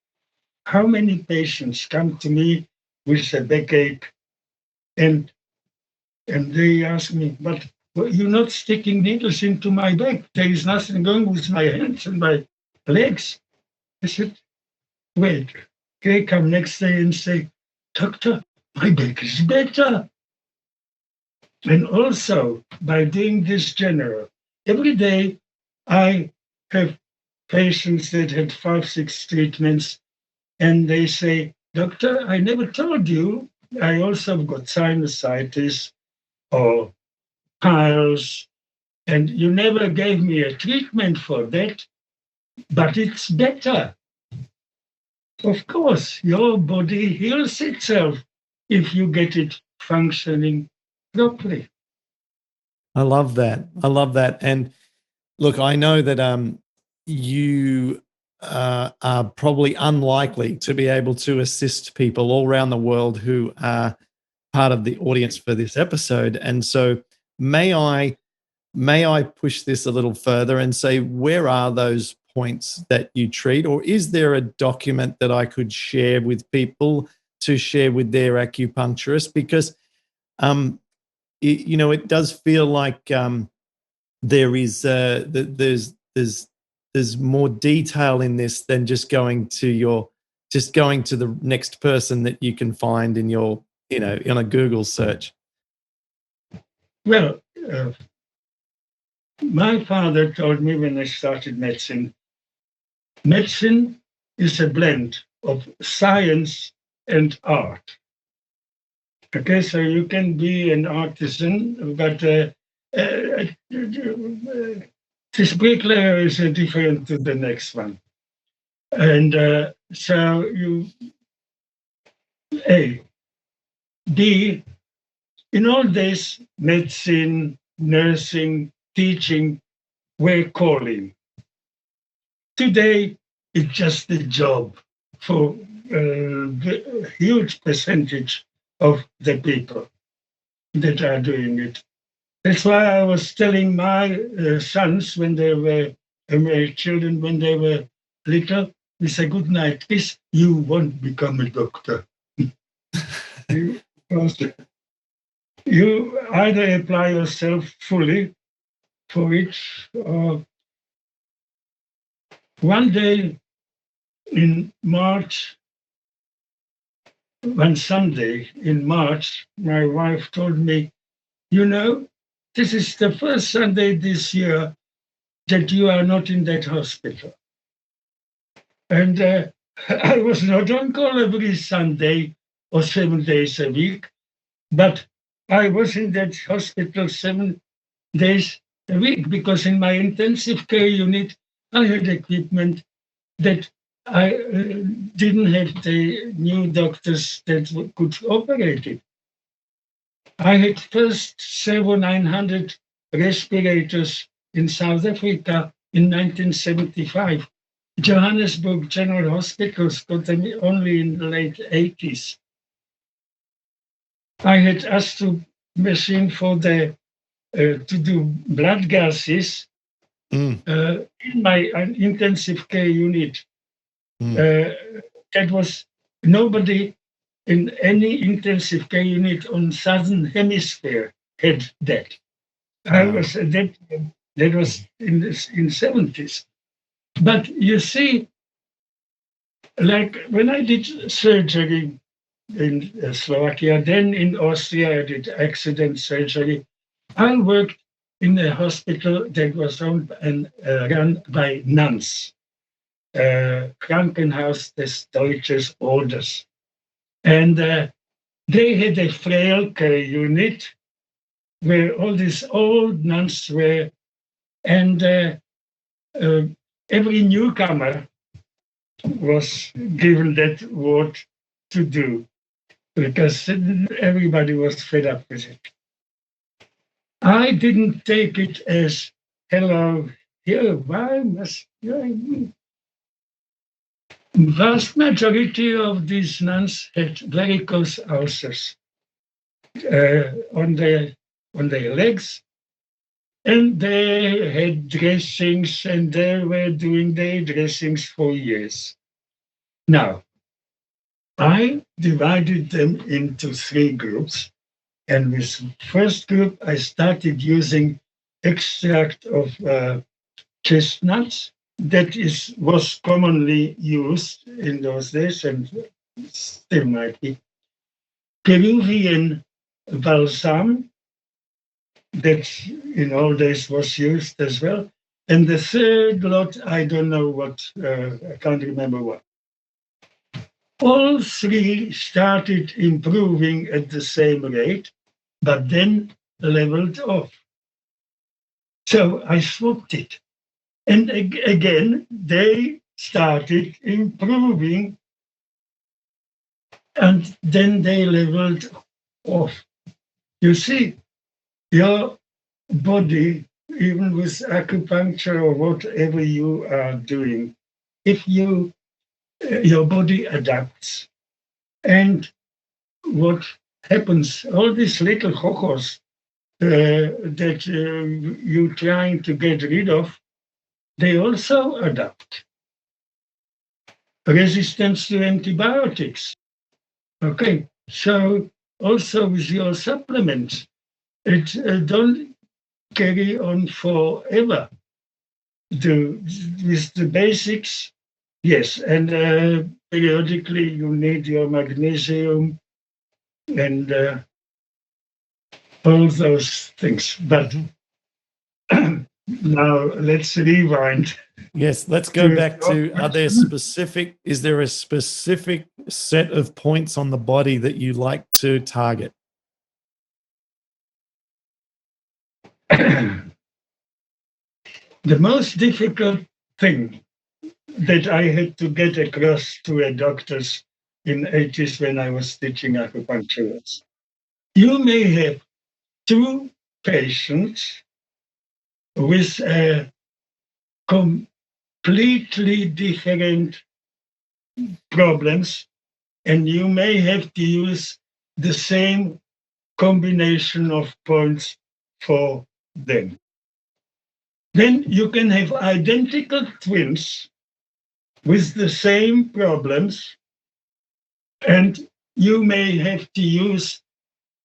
How many patients come to me with a backache and they ask me, but you're not sticking needles into my back. There is nothing going with my hands and my legs. I said, wait. They come next day and say, doctor, my back is better. And also, by doing this general, every day I have patients that had 5-6 treatments, and they say, doctor, I never told you, I also got sinusitis or piles, and you never gave me a treatment for that, but it's better. Of course, your body heals itself if you get it functioning properly. I love that. I love that. And look, I know that you are probably unlikely to be able to assist people all around the world who are part of the audience for this episode. And so may I push this a little further and say, where are those points that you treat? Or is there a document that I could share with people to share with their acupuncturist? Because it does feel like there is there's more detail in this than just going to the next person that you can find in your in a Google search. Well, my father told me when I started medicine is a blend of science and art. Okay, so you can be an artisan, but this bricklayer is different to the next one. And so in all this, medicine, nursing, teaching were calling. Today, it's just a job for the huge percentage of the people that are doing it. That's why I was telling my sons when they were my children when they were little, we say, good night, kiss, you won't become a doctor. You either apply yourself fully for it, or one day in March, one Sunday in March, my wife told me, this is the first Sunday this year that you are not in that hospital. And I was not on call every Sunday or 7 days a week, but I was in that hospital 7 days a week because in my intensive care unit, I had equipment that I didn't have the new doctors that could operate it. I had first 900 respirators in South Africa in 1975. Johannesburg General Hospitals got them only in the late 80s. I had Astro machine for to do blood gases in my intensive care unit. That was nobody in any intensive care unit on Southern Hemisphere had that. I was that was in 70s. But you see, Like when I did surgery in Slovakia, then in Austria, I did accident surgery. I worked in a hospital that was owned and run by nuns, Krankenhaus des Deutsches Orders. And they had a frail care unit where all these old nuns were, and uh, every newcomer was given that ward to do because everybody was fed up with it. I didn't take it as, hello, here, why must you? Vast majority of these nuns had varicose ulcers on their legs, and they had dressings, and they were doing their dressings for years. Now, I divided them into 3 groups, and with first group, I started using extract of chestnuts that was commonly used in those days and still might be. Peruvian balsam that in old days was used as well. And the third lot, I don't know what, I can't remember what. All 3 started improving at the same rate, but then leveled off. So I swapped it. And again, they started improving, and then they leveled off. You see, your body, even with acupuncture or whatever you are doing, if your body adapts, and what happens, all these little hocos that you're trying to get rid of, they also adapt. Resistance to antibiotics. Okay, so also with your supplements, it don't carry on forever. With the basics, yes, and periodically you need your magnesium and all those things. But now let's rewind. Yes, let's go back to, is there a specific set of points on the body that you like to target? The most difficult thing that I had to get across to a doctors in 80s when I was teaching acupuncture was, you may have 2 patients with a completely different problems, and you may have to use the same combination of points for them. Then you can have identical twins with the same problems, and you may have to use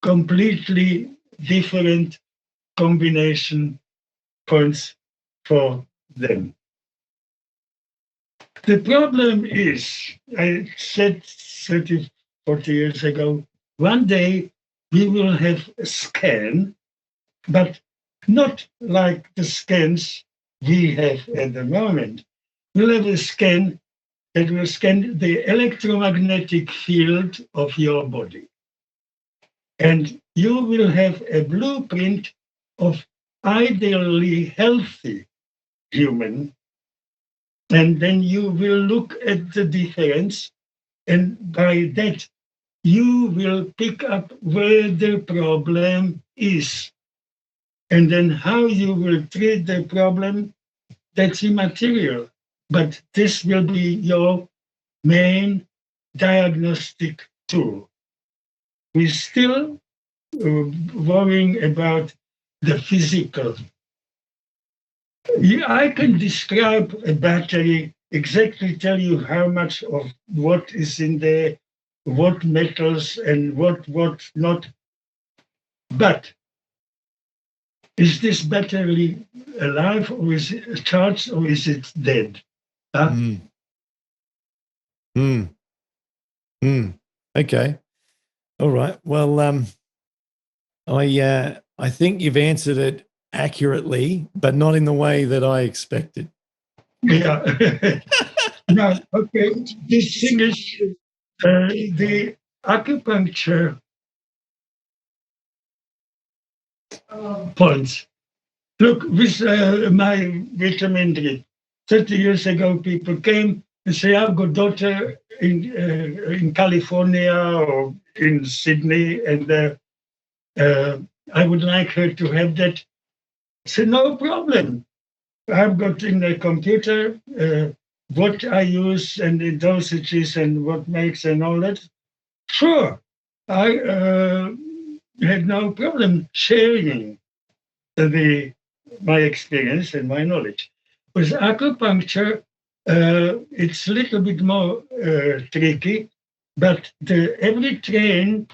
completely different combination points for them. The problem is, I said 30, 40 years ago, one day we will have a scan, but not like the scans we have at the moment. We'll have a scan that will scan the electromagnetic field of your body. And you will have a blueprint of ideally healthy human. And then you will look at the difference, and by that, you will pick up where the problem is. And then how you will treat the problem, that's immaterial. But this will be your main diagnostic tool. We're still worrying about the physical. I can describe a battery, exactly tell you how much of what is in there, what metals and what not. But is this battery alive, or is it charged, or is it dead? Huh? Mm, okay. All right. Well, I think you've answered it accurately, but not in the way that I expected. Yeah. Now, okay, this thing is the acupuncture points. Look, with my vitamin D, 30 years ago, people came and say, I've got a daughter in California or in Sydney, and I would like her to have that. I said, no problem. I've got in the computer what I use and the dosages and what makes and all that. Sure, I had no problem sharing my experience and my knowledge. With acupuncture, it's a little bit more tricky, but every trained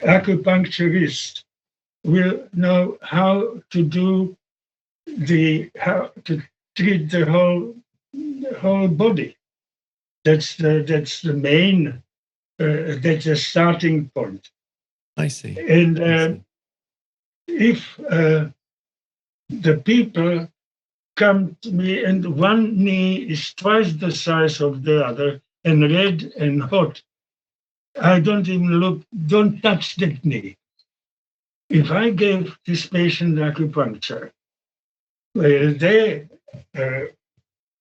acupuncturist will know how to do how to treat the whole body. That's the main that's a starting point. I see. And I see. if the people come to me and one knee is twice the size of the other and red and hot, I don't even look, don't touch that knee. If I gave this patient acupuncture, they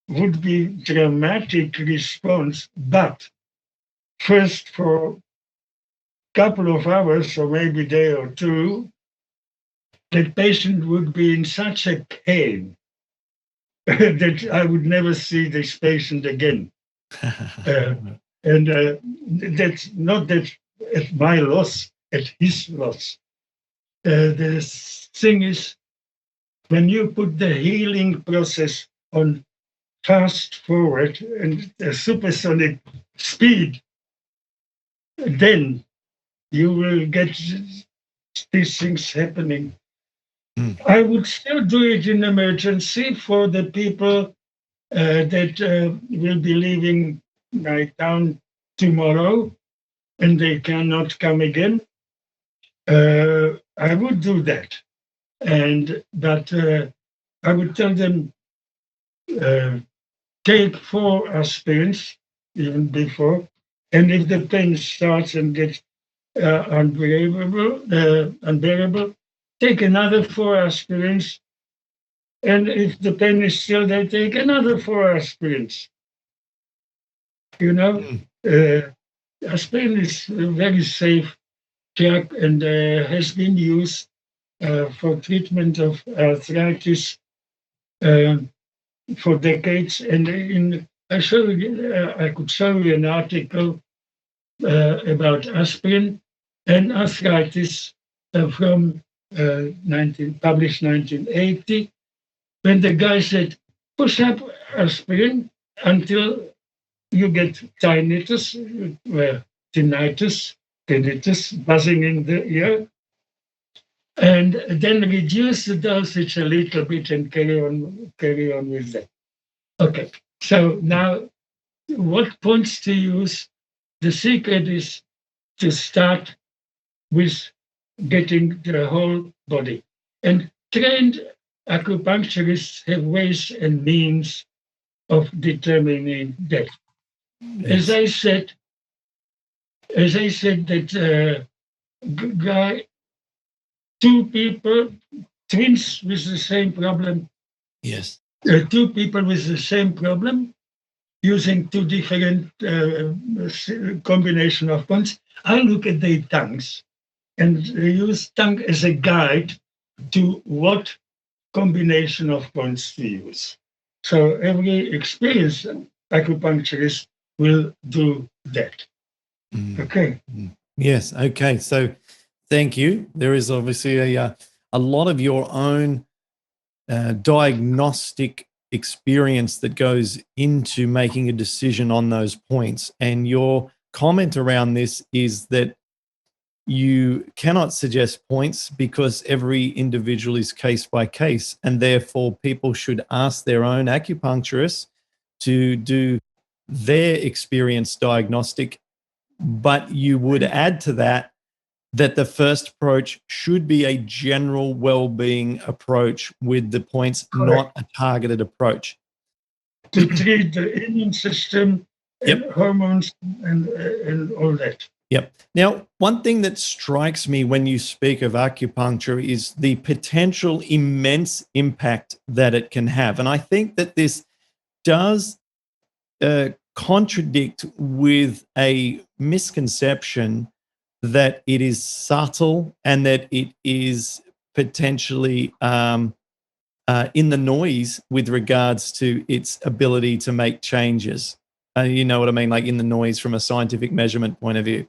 would be dramatic response, but first for a couple of hours or maybe day or two, that patient would be in such a pain that I would never see this patient again. And that's not that at my loss, at his loss. The thing is, when you put the healing process on fast forward and supersonic speed, then you will get these things happening. I would still do it in emergency for the people that will be leaving my town tomorrow and they cannot come again. I would do that, but I would tell them take 4 aspirins even before, and if the pain starts and gets unbearable, take another 4 aspirins. And if the pain is still there, take another 4 aspirins. You know, aspirin is a very safe drug and has been used for treatment of arthritis for decades. And I could show you an article about aspirin and arthritis from published 1980, when the guy said, push up aspirin until you get tinnitus, buzzing in the ear, and then reduce the dosage a little bit and carry on with that. Okay, so now what points to use? The secret is to start with getting the whole body. And trained acupuncturists have ways and means of determining that. Yes. As I said that guy, 2 people, twins with the same problem. Yes. 2 people with the same problem, using 2 different combination of points. I look at their tongues and use tongue as a guide to what combination of points to use. So every experienced acupuncturist will do that. Okay. Yes. Okay. So thank you. There is obviously a lot of your own diagnostic experience that goes into making a decision on those points. And your comment around this is that you cannot suggest points because every individual is case by case, and therefore people should ask their own acupuncturist to do their experience diagnostic, but you would add to that the first approach should be a general well-being approach with the points, Correct. not a targeted approach. To treat the immune system and Yep. hormones and all that. Yep. Now, one thing that strikes me when you speak of acupuncture is the potential immense impact that it can have. And I think that this does contradict with a misconception that it is subtle and that it is potentially in the noise with regards to its ability to make changes. You know what I mean? Like in the noise from a scientific measurement point of view.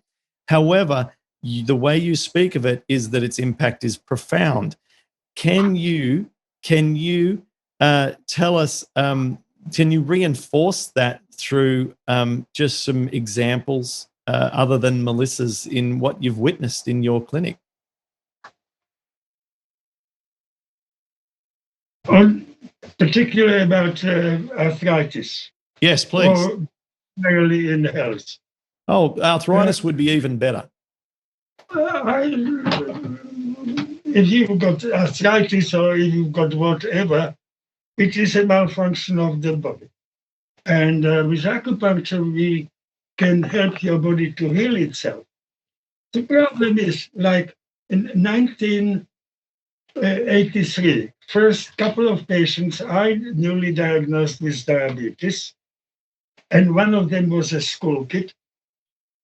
However, the way you speak of it is that its impact is profound. Can you tell us? Can you reinforce that through just some examples other than Melissa's in what you've witnessed in your clinic? Particularly about arthritis. Yes, please. Or merely in health. Oh, arthritis would be even better. If you've got arthritis or if you've got whatever, it is a malfunction of the body. And with acupuncture, we can help your body to heal itself. The problem is, like in 1983, first couple of patients I newly diagnosed with diabetes, and one of them was a school kid.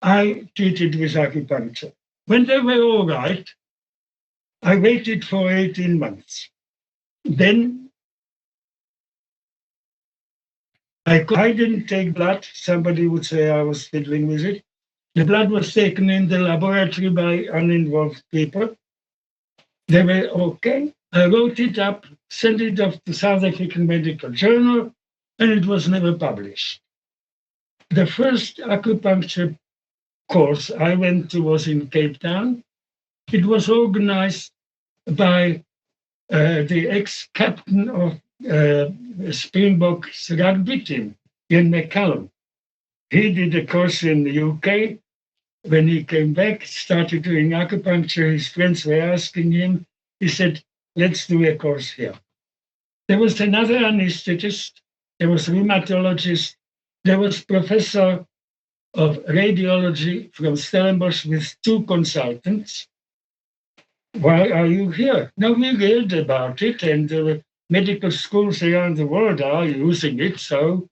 I treated with acupuncture. When they were all right, I waited for 18 months. Then I didn't take blood. Somebody would say I was fiddling with it. The blood was taken in the laboratory by uninvolved people. They were okay. I wrote it up, sent it off to South African Medical Journal, and it was never published. The first acupuncture course I went to was in Cape Town. It was organized by the ex-captain of Springboks rugby team, Ian McCallum. He did a course in the UK. When he came back, started doing acupuncture, his friends were asking him, he said, let's do a course here. There was another anesthetist, there was a rheumatologist, there was professor of radiology from Stellenbosch with 2 consultants. Why are you here? Now we read about it, and medical schools around the world are using it, so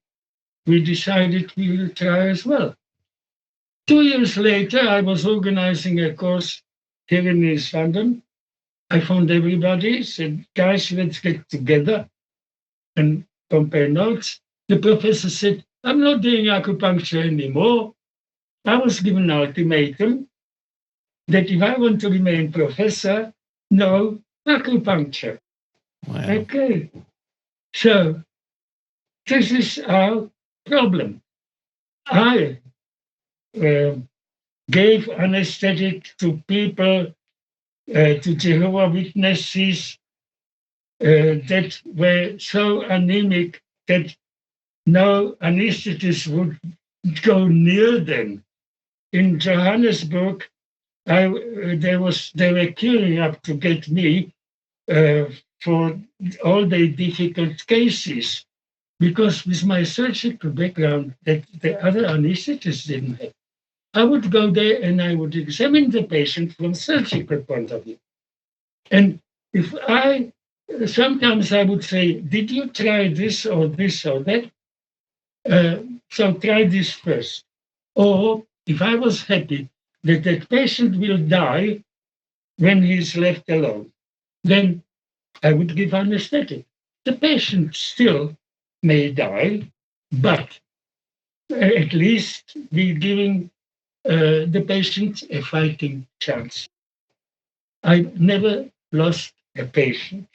we decided we will try as well. 2 years later, I was organizing a course here in East London. I found everybody, said, guys, let's get together and compare notes. The professor said, I'm not doing acupuncture anymore. I was given an ultimatum that if I want to remain professor, no acupuncture. Wow. Okay. So this is our problem. I gave anesthetic to people, to Jehovah's Witnesses that were so anemic that no anesthetist would go near them. In Johannesburg, they were queuing up to get me for all the difficult cases, because with my surgical background that the other anesthetists didn't have. I would go there and I would examine the patient from surgical point of view. And if sometimes I would say, did you try this or this or that? So try this first. Or if I was happy that that patient will die when he's left alone, then I would give anesthetic. The patient still may die, but at least we're giving the patient a fighting chance. I never lost a patient.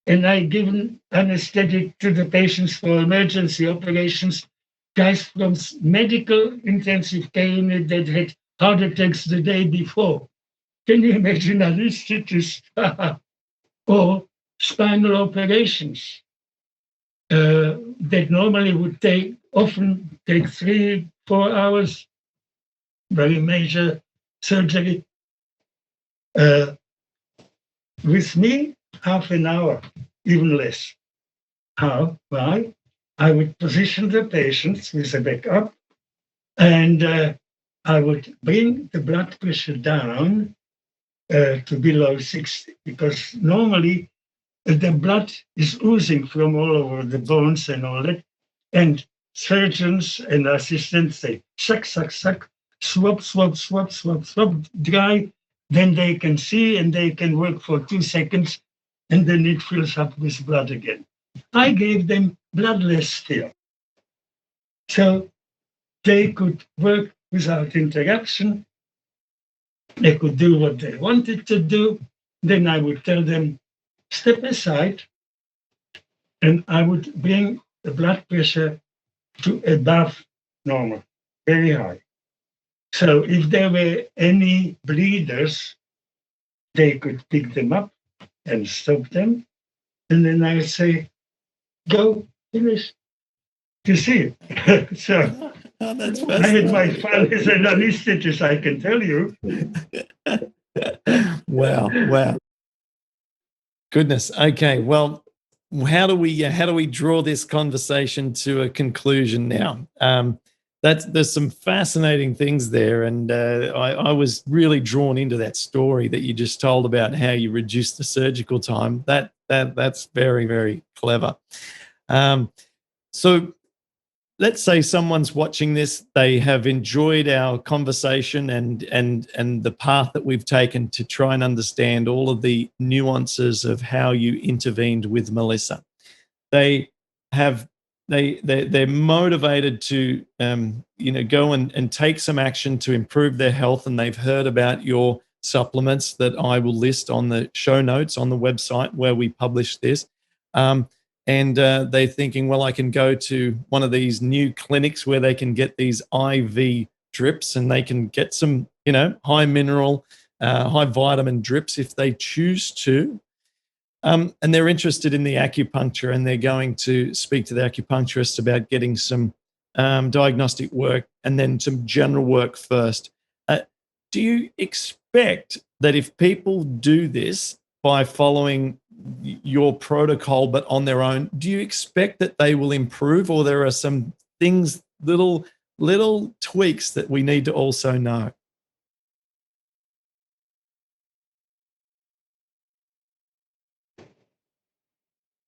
And I given anesthetic to the patients for emergency operations, guys from medical intensive care unit that had heart attacks the day before. Can you imagine anesthetist? Or spinal operations. that normally would often take 3-4 hours, very major surgery. With me, half an hour, even less. How? Why? I would position the patients with a back up, and I would bring the blood pressure down to below 60, because normally the blood is oozing from all over the bones and all that. And surgeons and assistants, they suck, swap, dry. Then they can see and they can work for 2 seconds, and then it fills up with blood again. I gave them bloodless still. So they could work without interruption. They could do what they wanted to do. Then I would tell them, step aside, and I would bring the blood pressure to above normal, very high. So if there were any bleeders, they could pick them up and stop them. And then I would say, go, finish. You see? So Oh, that's I had my fascinating. fun as an anesthetist, I can tell you. Wow. Goodness. Okay. Well, how do we draw this conversation to a conclusion now? There's some fascinating things there, and I was really drawn into that story that you just told about how you reduced the surgical time. That's very, very clever. So let's say someone's watching this, they have enjoyed our conversation and the path that we've taken to try and understand all of the nuances of how you intervened with Melissa. They're motivated to go and take some action to improve their health, and they've heard about your supplements that I will list on the show notes on the website where we publish this. And they're thinking, well, I can go to one of these new clinics where they can get these IV drips, and they can get some, high mineral, high vitamin drips if they choose to. And they're interested in the acupuncture, and they're going to speak to the acupuncturist about getting some diagnostic work and then some general work first. Do you expect that if people do this by following your protocol but on their own, do you expect that they will improve, or there are some things, little tweaks that we need to also know?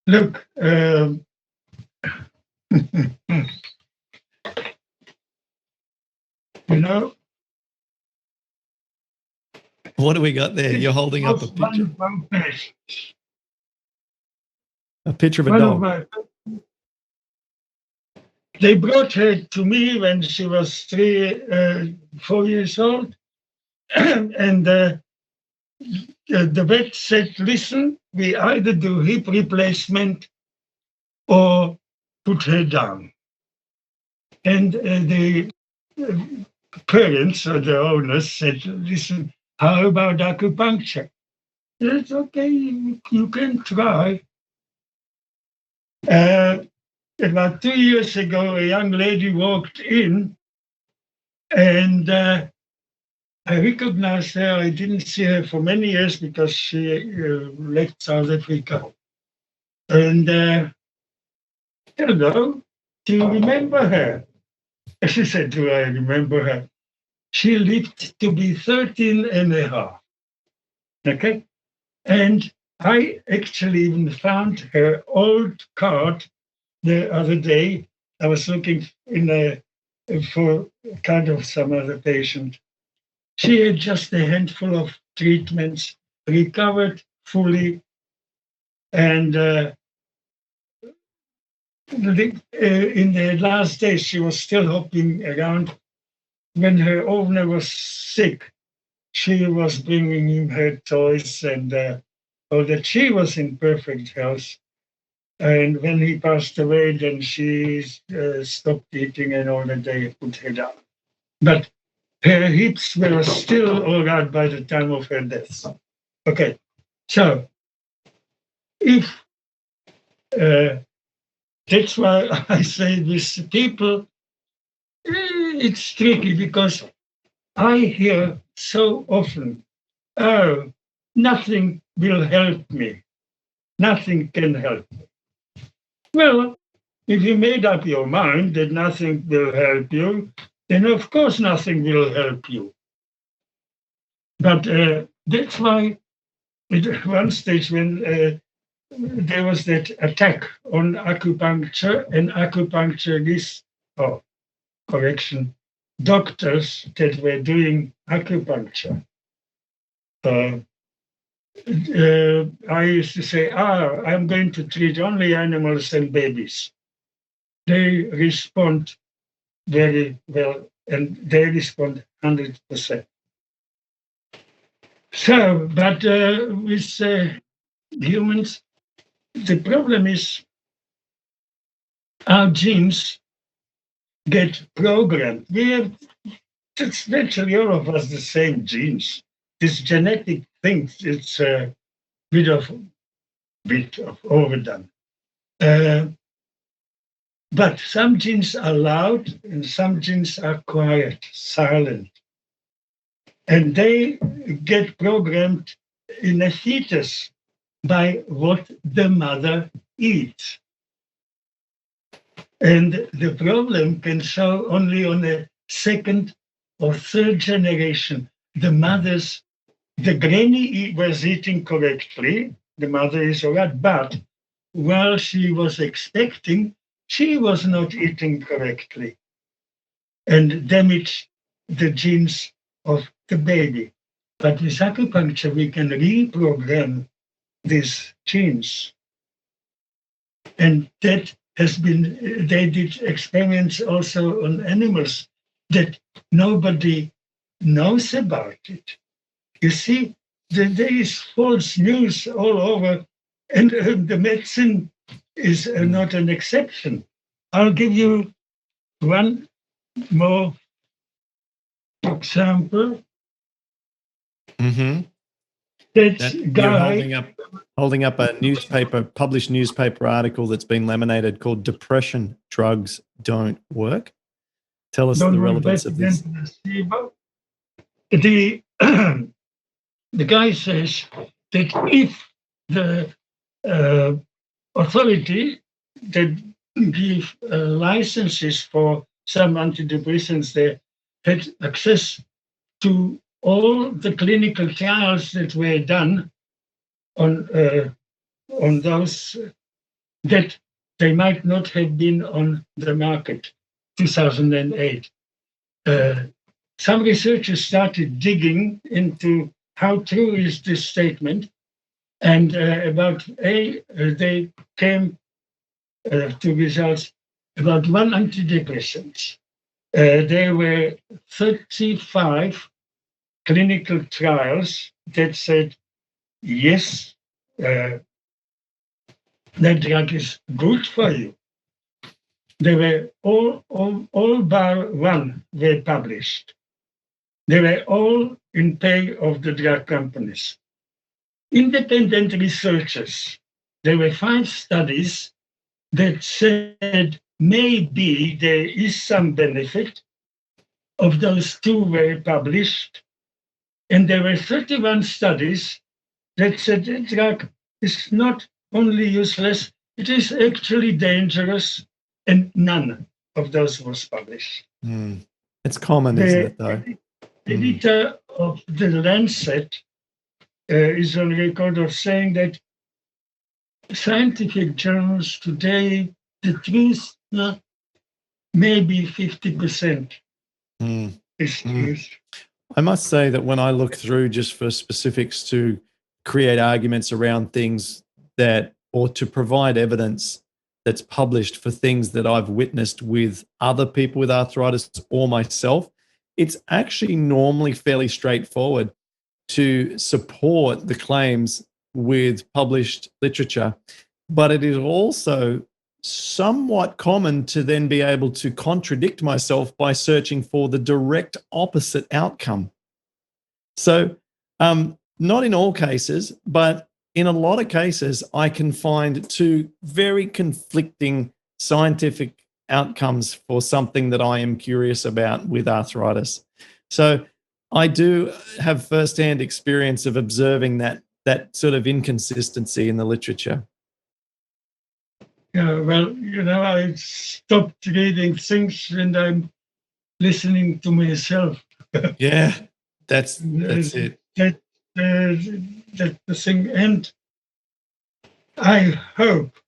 Look, What do we got there? You're holding up a picture. A picture of a dog. They brought her to me when she was 4 years old, and the vet said, listen, we either do hip replacement or put her down. And the parents or the owners said, listen, how about acupuncture? It's okay, you can try. About 2 years ago, a young lady walked in, and I recognized her. I didn't see her for many years because she left South Africa. And hello, do you remember her? She said, do I remember her? She lived to be 13 and a half. Okay? And I actually even found her old card the other day. I was looking for kind of some other patient. She had just a handful of treatments, recovered fully, and in the last days, she was still hopping around. When her owner was sick, she was bringing him her toys and all that. She was in perfect health. And when he passed away, then she stopped eating and all that. They put her down. But her hips were still all right by the time of her death. Okay, so if That's why I say this people, it's tricky because I hear so often, oh, nothing will help me. Nothing can help. Well, if you made up your mind that nothing will help you, then of course nothing will help you. But that's why at one stage when there was that attack on acupuncture and acupuncturists, or correction, doctors that were doing acupuncture. I used to say, I'm going to treat only animals and babies. They respond very well, and they respond 100%. So, but with humans, the problem is our genes get programmed. We have, it's virtually all of us the same genes. This genetic thing, it's a bit of overdone. But some genes are loud and some genes are quiet, silent. And they get programmed in a fetus by what the mother eats. And the problem can show only on a second or third generation. The granny was eating correctly, the mother is all right, but while she was expecting, she was not eating correctly and damaged the genes of the baby. But with acupuncture, we can reprogram these genes. And that has been, they did experiments also on animals that nobody knows about it. You see, there is false news all over, and the medicine is not an exception. I'll give you one more example. Mm-hmm. That guy, you're holding up a published newspaper article that's been laminated called "Depression Drugs Don't Work." Tell us the relevance of this. The the guy says that if the authority that give licenses for some antidepressants, they had access to all the clinical trials that were done on those, that they might not have been on the market. 2008. Some researchers started digging into how true is this statement, and they came to results about one antidepressant. There were 35 clinical trials that said, yes, that drug is good for you. They were all bar one were published. They were all in pay of the drug companies. Independent researchers, there were 5 studies that said maybe there is some benefit. Of those 2 were published. And there were 31 studies that said the drug is not only useless, it is actually dangerous, and none of those was published. It's common, isn't it, though? The editor of The Lancet is on record of saying that scientific journals today, the truth may be 50% is truth. I must say that when I look through just for specifics to create arguments around things that, or to provide evidence that's published for things that I've witnessed with other people with arthritis or myself, it's actually normally fairly straightforward to support the claims with published literature. But it is also somewhat common to then be able to contradict myself by searching for the direct opposite outcome. So, not in all cases, but in a lot of cases, I can find 2 very conflicting scientific outcomes for something that I am curious about with arthritis. So I do have firsthand experience of observing that sort of inconsistency in the literature. Yeah, well, I stopped reading things when I'm listening to myself. Yeah, that's it. That, that the thing. And I hope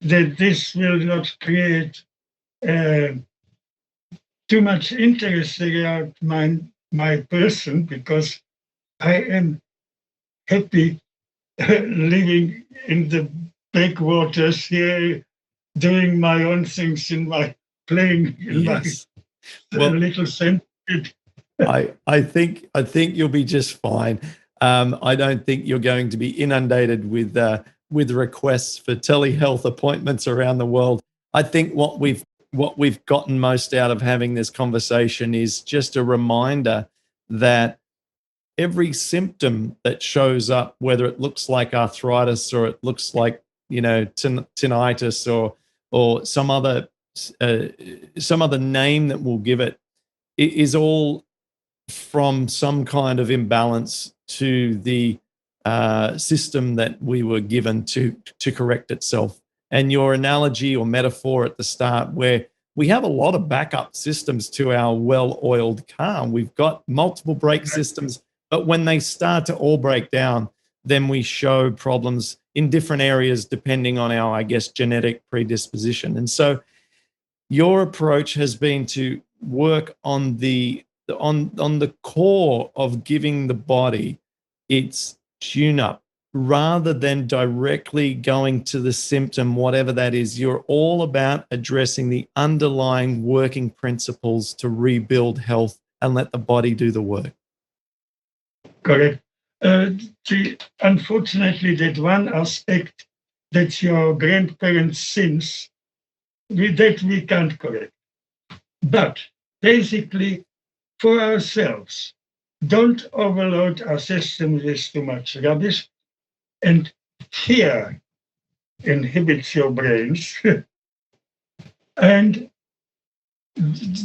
that this will not create uh, too much interest around my person, because I am happy living in the backwaters here, doing my own things playing in my Yes. Well, little sandpit. I think you'll be just fine. I don't think you're going to be inundated with requests for telehealth appointments around the world. I think what we've gotten most out of having this conversation is just a reminder that every symptom that shows up, whether it looks like arthritis or it looks like tinnitus or uh, some other name that we'll give it, is all from some kind of imbalance to the system that we were given to correct itself. And your analogy or metaphor at the start, where we have a lot of backup systems to our well-oiled car. We've got multiple brake systems, but when they start to all break down, then we show problems in different areas depending on our, I guess, genetic predisposition. And so your approach has been to work on the core of giving the body its tune up rather than directly going to the symptom, whatever that is. You're all about addressing the underlying working principles to rebuild health and let the body do the work. Correct. Unfortunately, that one aspect that your grandparents' sins, that we can't correct. But basically, for ourselves, don't overload our system with too much rubbish. And fear inhibits your brains. And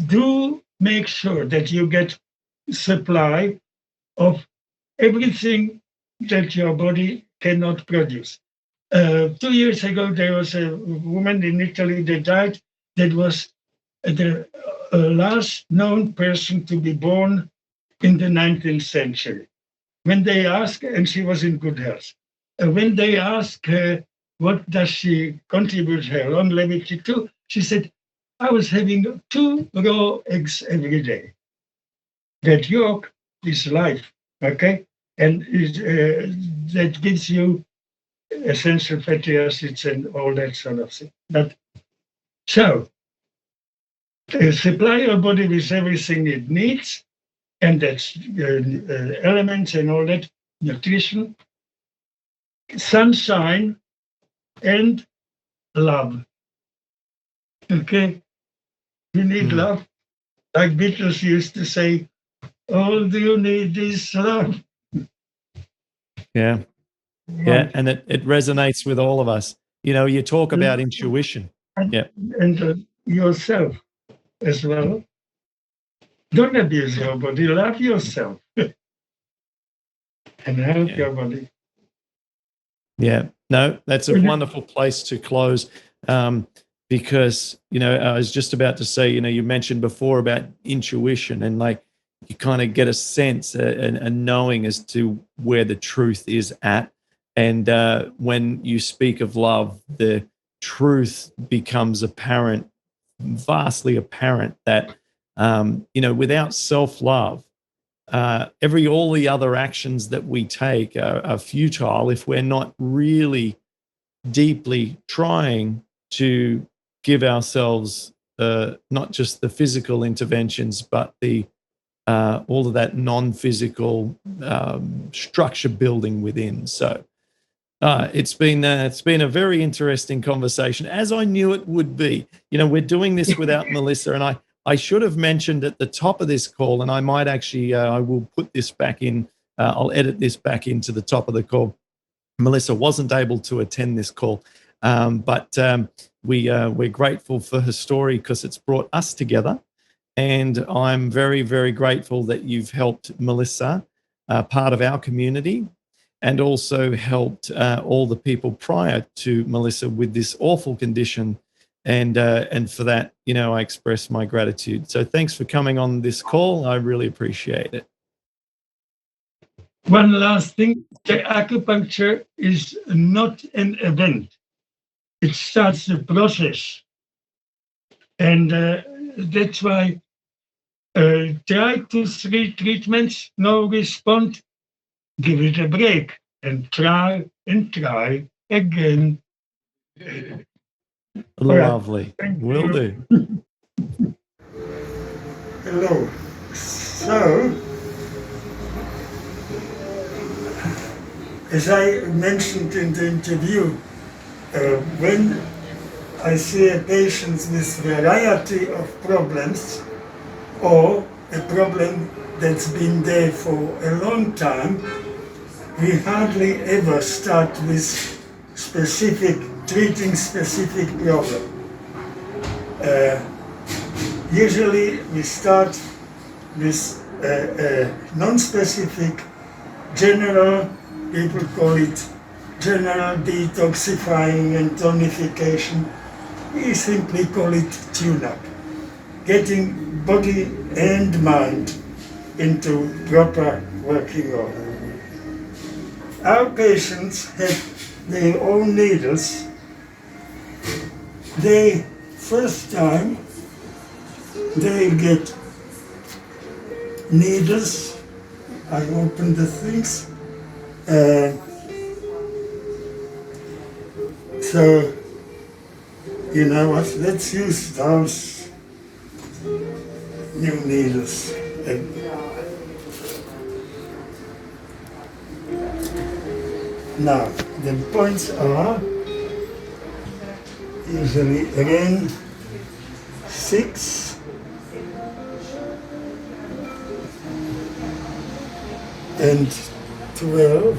do make sure that you get supply of everything that your body cannot produce. 2 years ago, there was a woman in Italy that died, that was the last known person to be born in the 19th century. When they asked, and she was in good health, when they asked her, what does she contribute her longevity to? She said, I was having 2 raw eggs every day. That yolk is life, okay? And that gives you essential fatty acids and all that sort of thing. So, supply your body with everything it needs, and that's elements and all that, nutrition, sunshine, and love. Okay? You need love. Like Beatles used to say, all you need is love. Yeah. Yeah. And it resonates with all of us. You talk about intuition. Yeah. And yourself as well. Don't abuse your body. Love yourself. And help your body. Yeah, no, that's a wonderful place to close, because, I was just about to say, you mentioned before about intuition, and like you kind of get a sense, a knowing as to where the truth is at. And when you speak of love, the truth becomes apparent, vastly apparent, that, without self-love, all the other actions that we take are futile if we're not really deeply trying to give ourselves not just the physical interventions, but the all of that non-physical structure building within. So it's been a very interesting conversation, as I knew it would be. We're doing this without Melissa, and I should have mentioned at the top of this call, and I might actually, I will put this back in, I'll edit this back into the top of the call. Melissa wasn't able to attend this call. But we're grateful for her story because it's brought us together. And I'm very, very grateful that you've helped Melissa, part of our community, and also helped all the people prior to Melissa with this awful condition. And for that, I express my gratitude. So thanks for coming on this call. I really appreciate it. One last thing, the acupuncture is not an event. It starts the process. And that's why try 2-3 treatments, no response, give it a break and try again. Lovely. Thank Will you. do. Hello. So, as I mentioned in the interview, when I see a patient with variety of problems or a problem that's been there for a long time, we hardly ever start with treating specific problem. Usually we start with non-specific, general, people call it general detoxifying and tonification. We simply call it tune-up, getting body and mind into proper working order. Our patients have their own needles. First time they get needles. I open the things. So, you know what, let's use those new needles. Now, the points are usually again 6 and 12.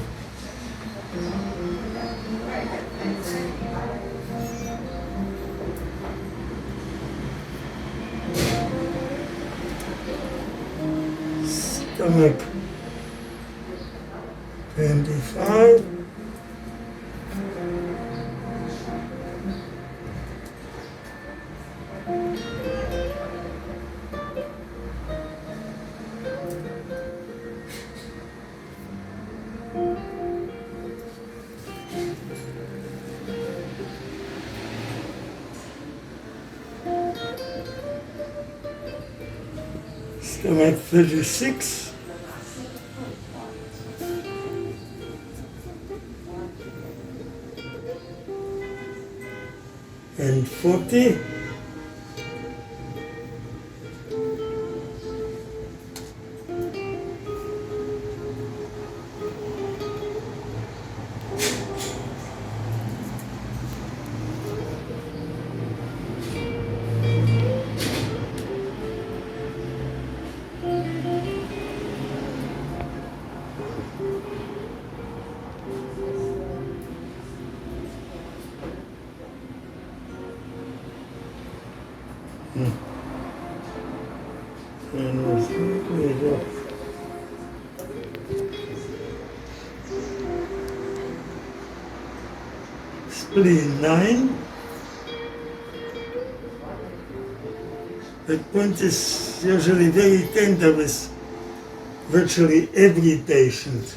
Stomach 25. Stomach 36. And 40. Spleen 9. The point is usually very tender with virtually every patient.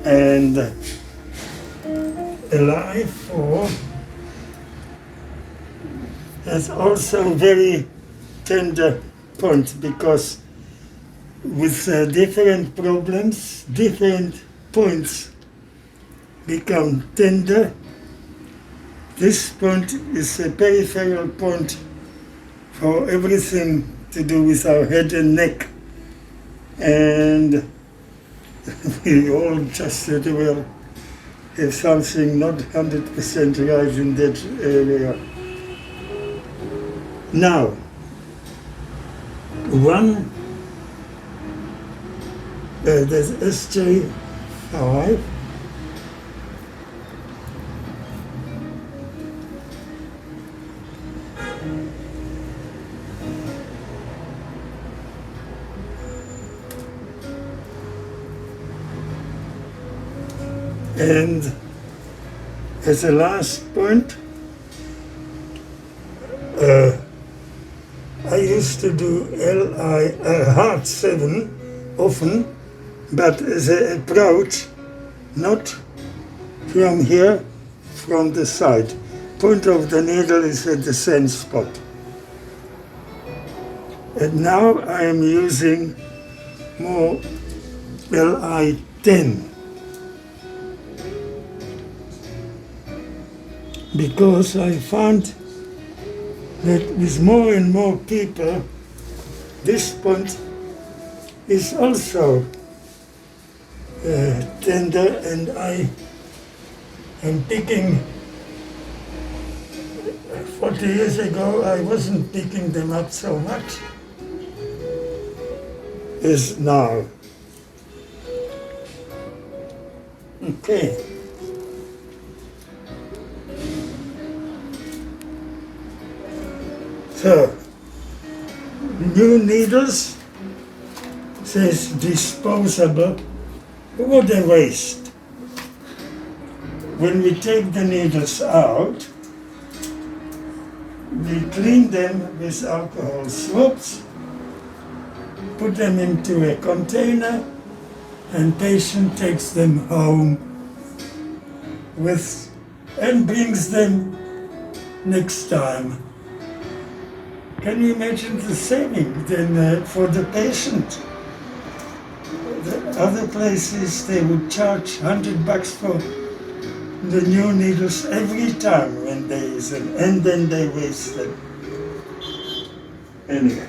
And alive 4 has also very tender point because with different problems, different points become tender. This point is a peripheral point for everything to do with our head and neck. And we all just said, well, have something not 100% right in that area. Now, one There's SJ5. And as a last point, I used to do Heart 7 often, but as an approach, not from here, from the side. Point of the needle is at the same spot. And now I am using more LI10. Because I found that with more and more people, this point is also tender, and I am picking. 40 years ago, I wasn't picking them up so much as now. Okay. So, new needles says disposable. What a waste. When we take the needles out, we clean them with alcohol swabs, put them into a container, and patient takes them home and brings them next time. Can you imagine the saving then for the patient? The other places they would charge $100 for the new needles every time when there is and then they waste them. Anyway.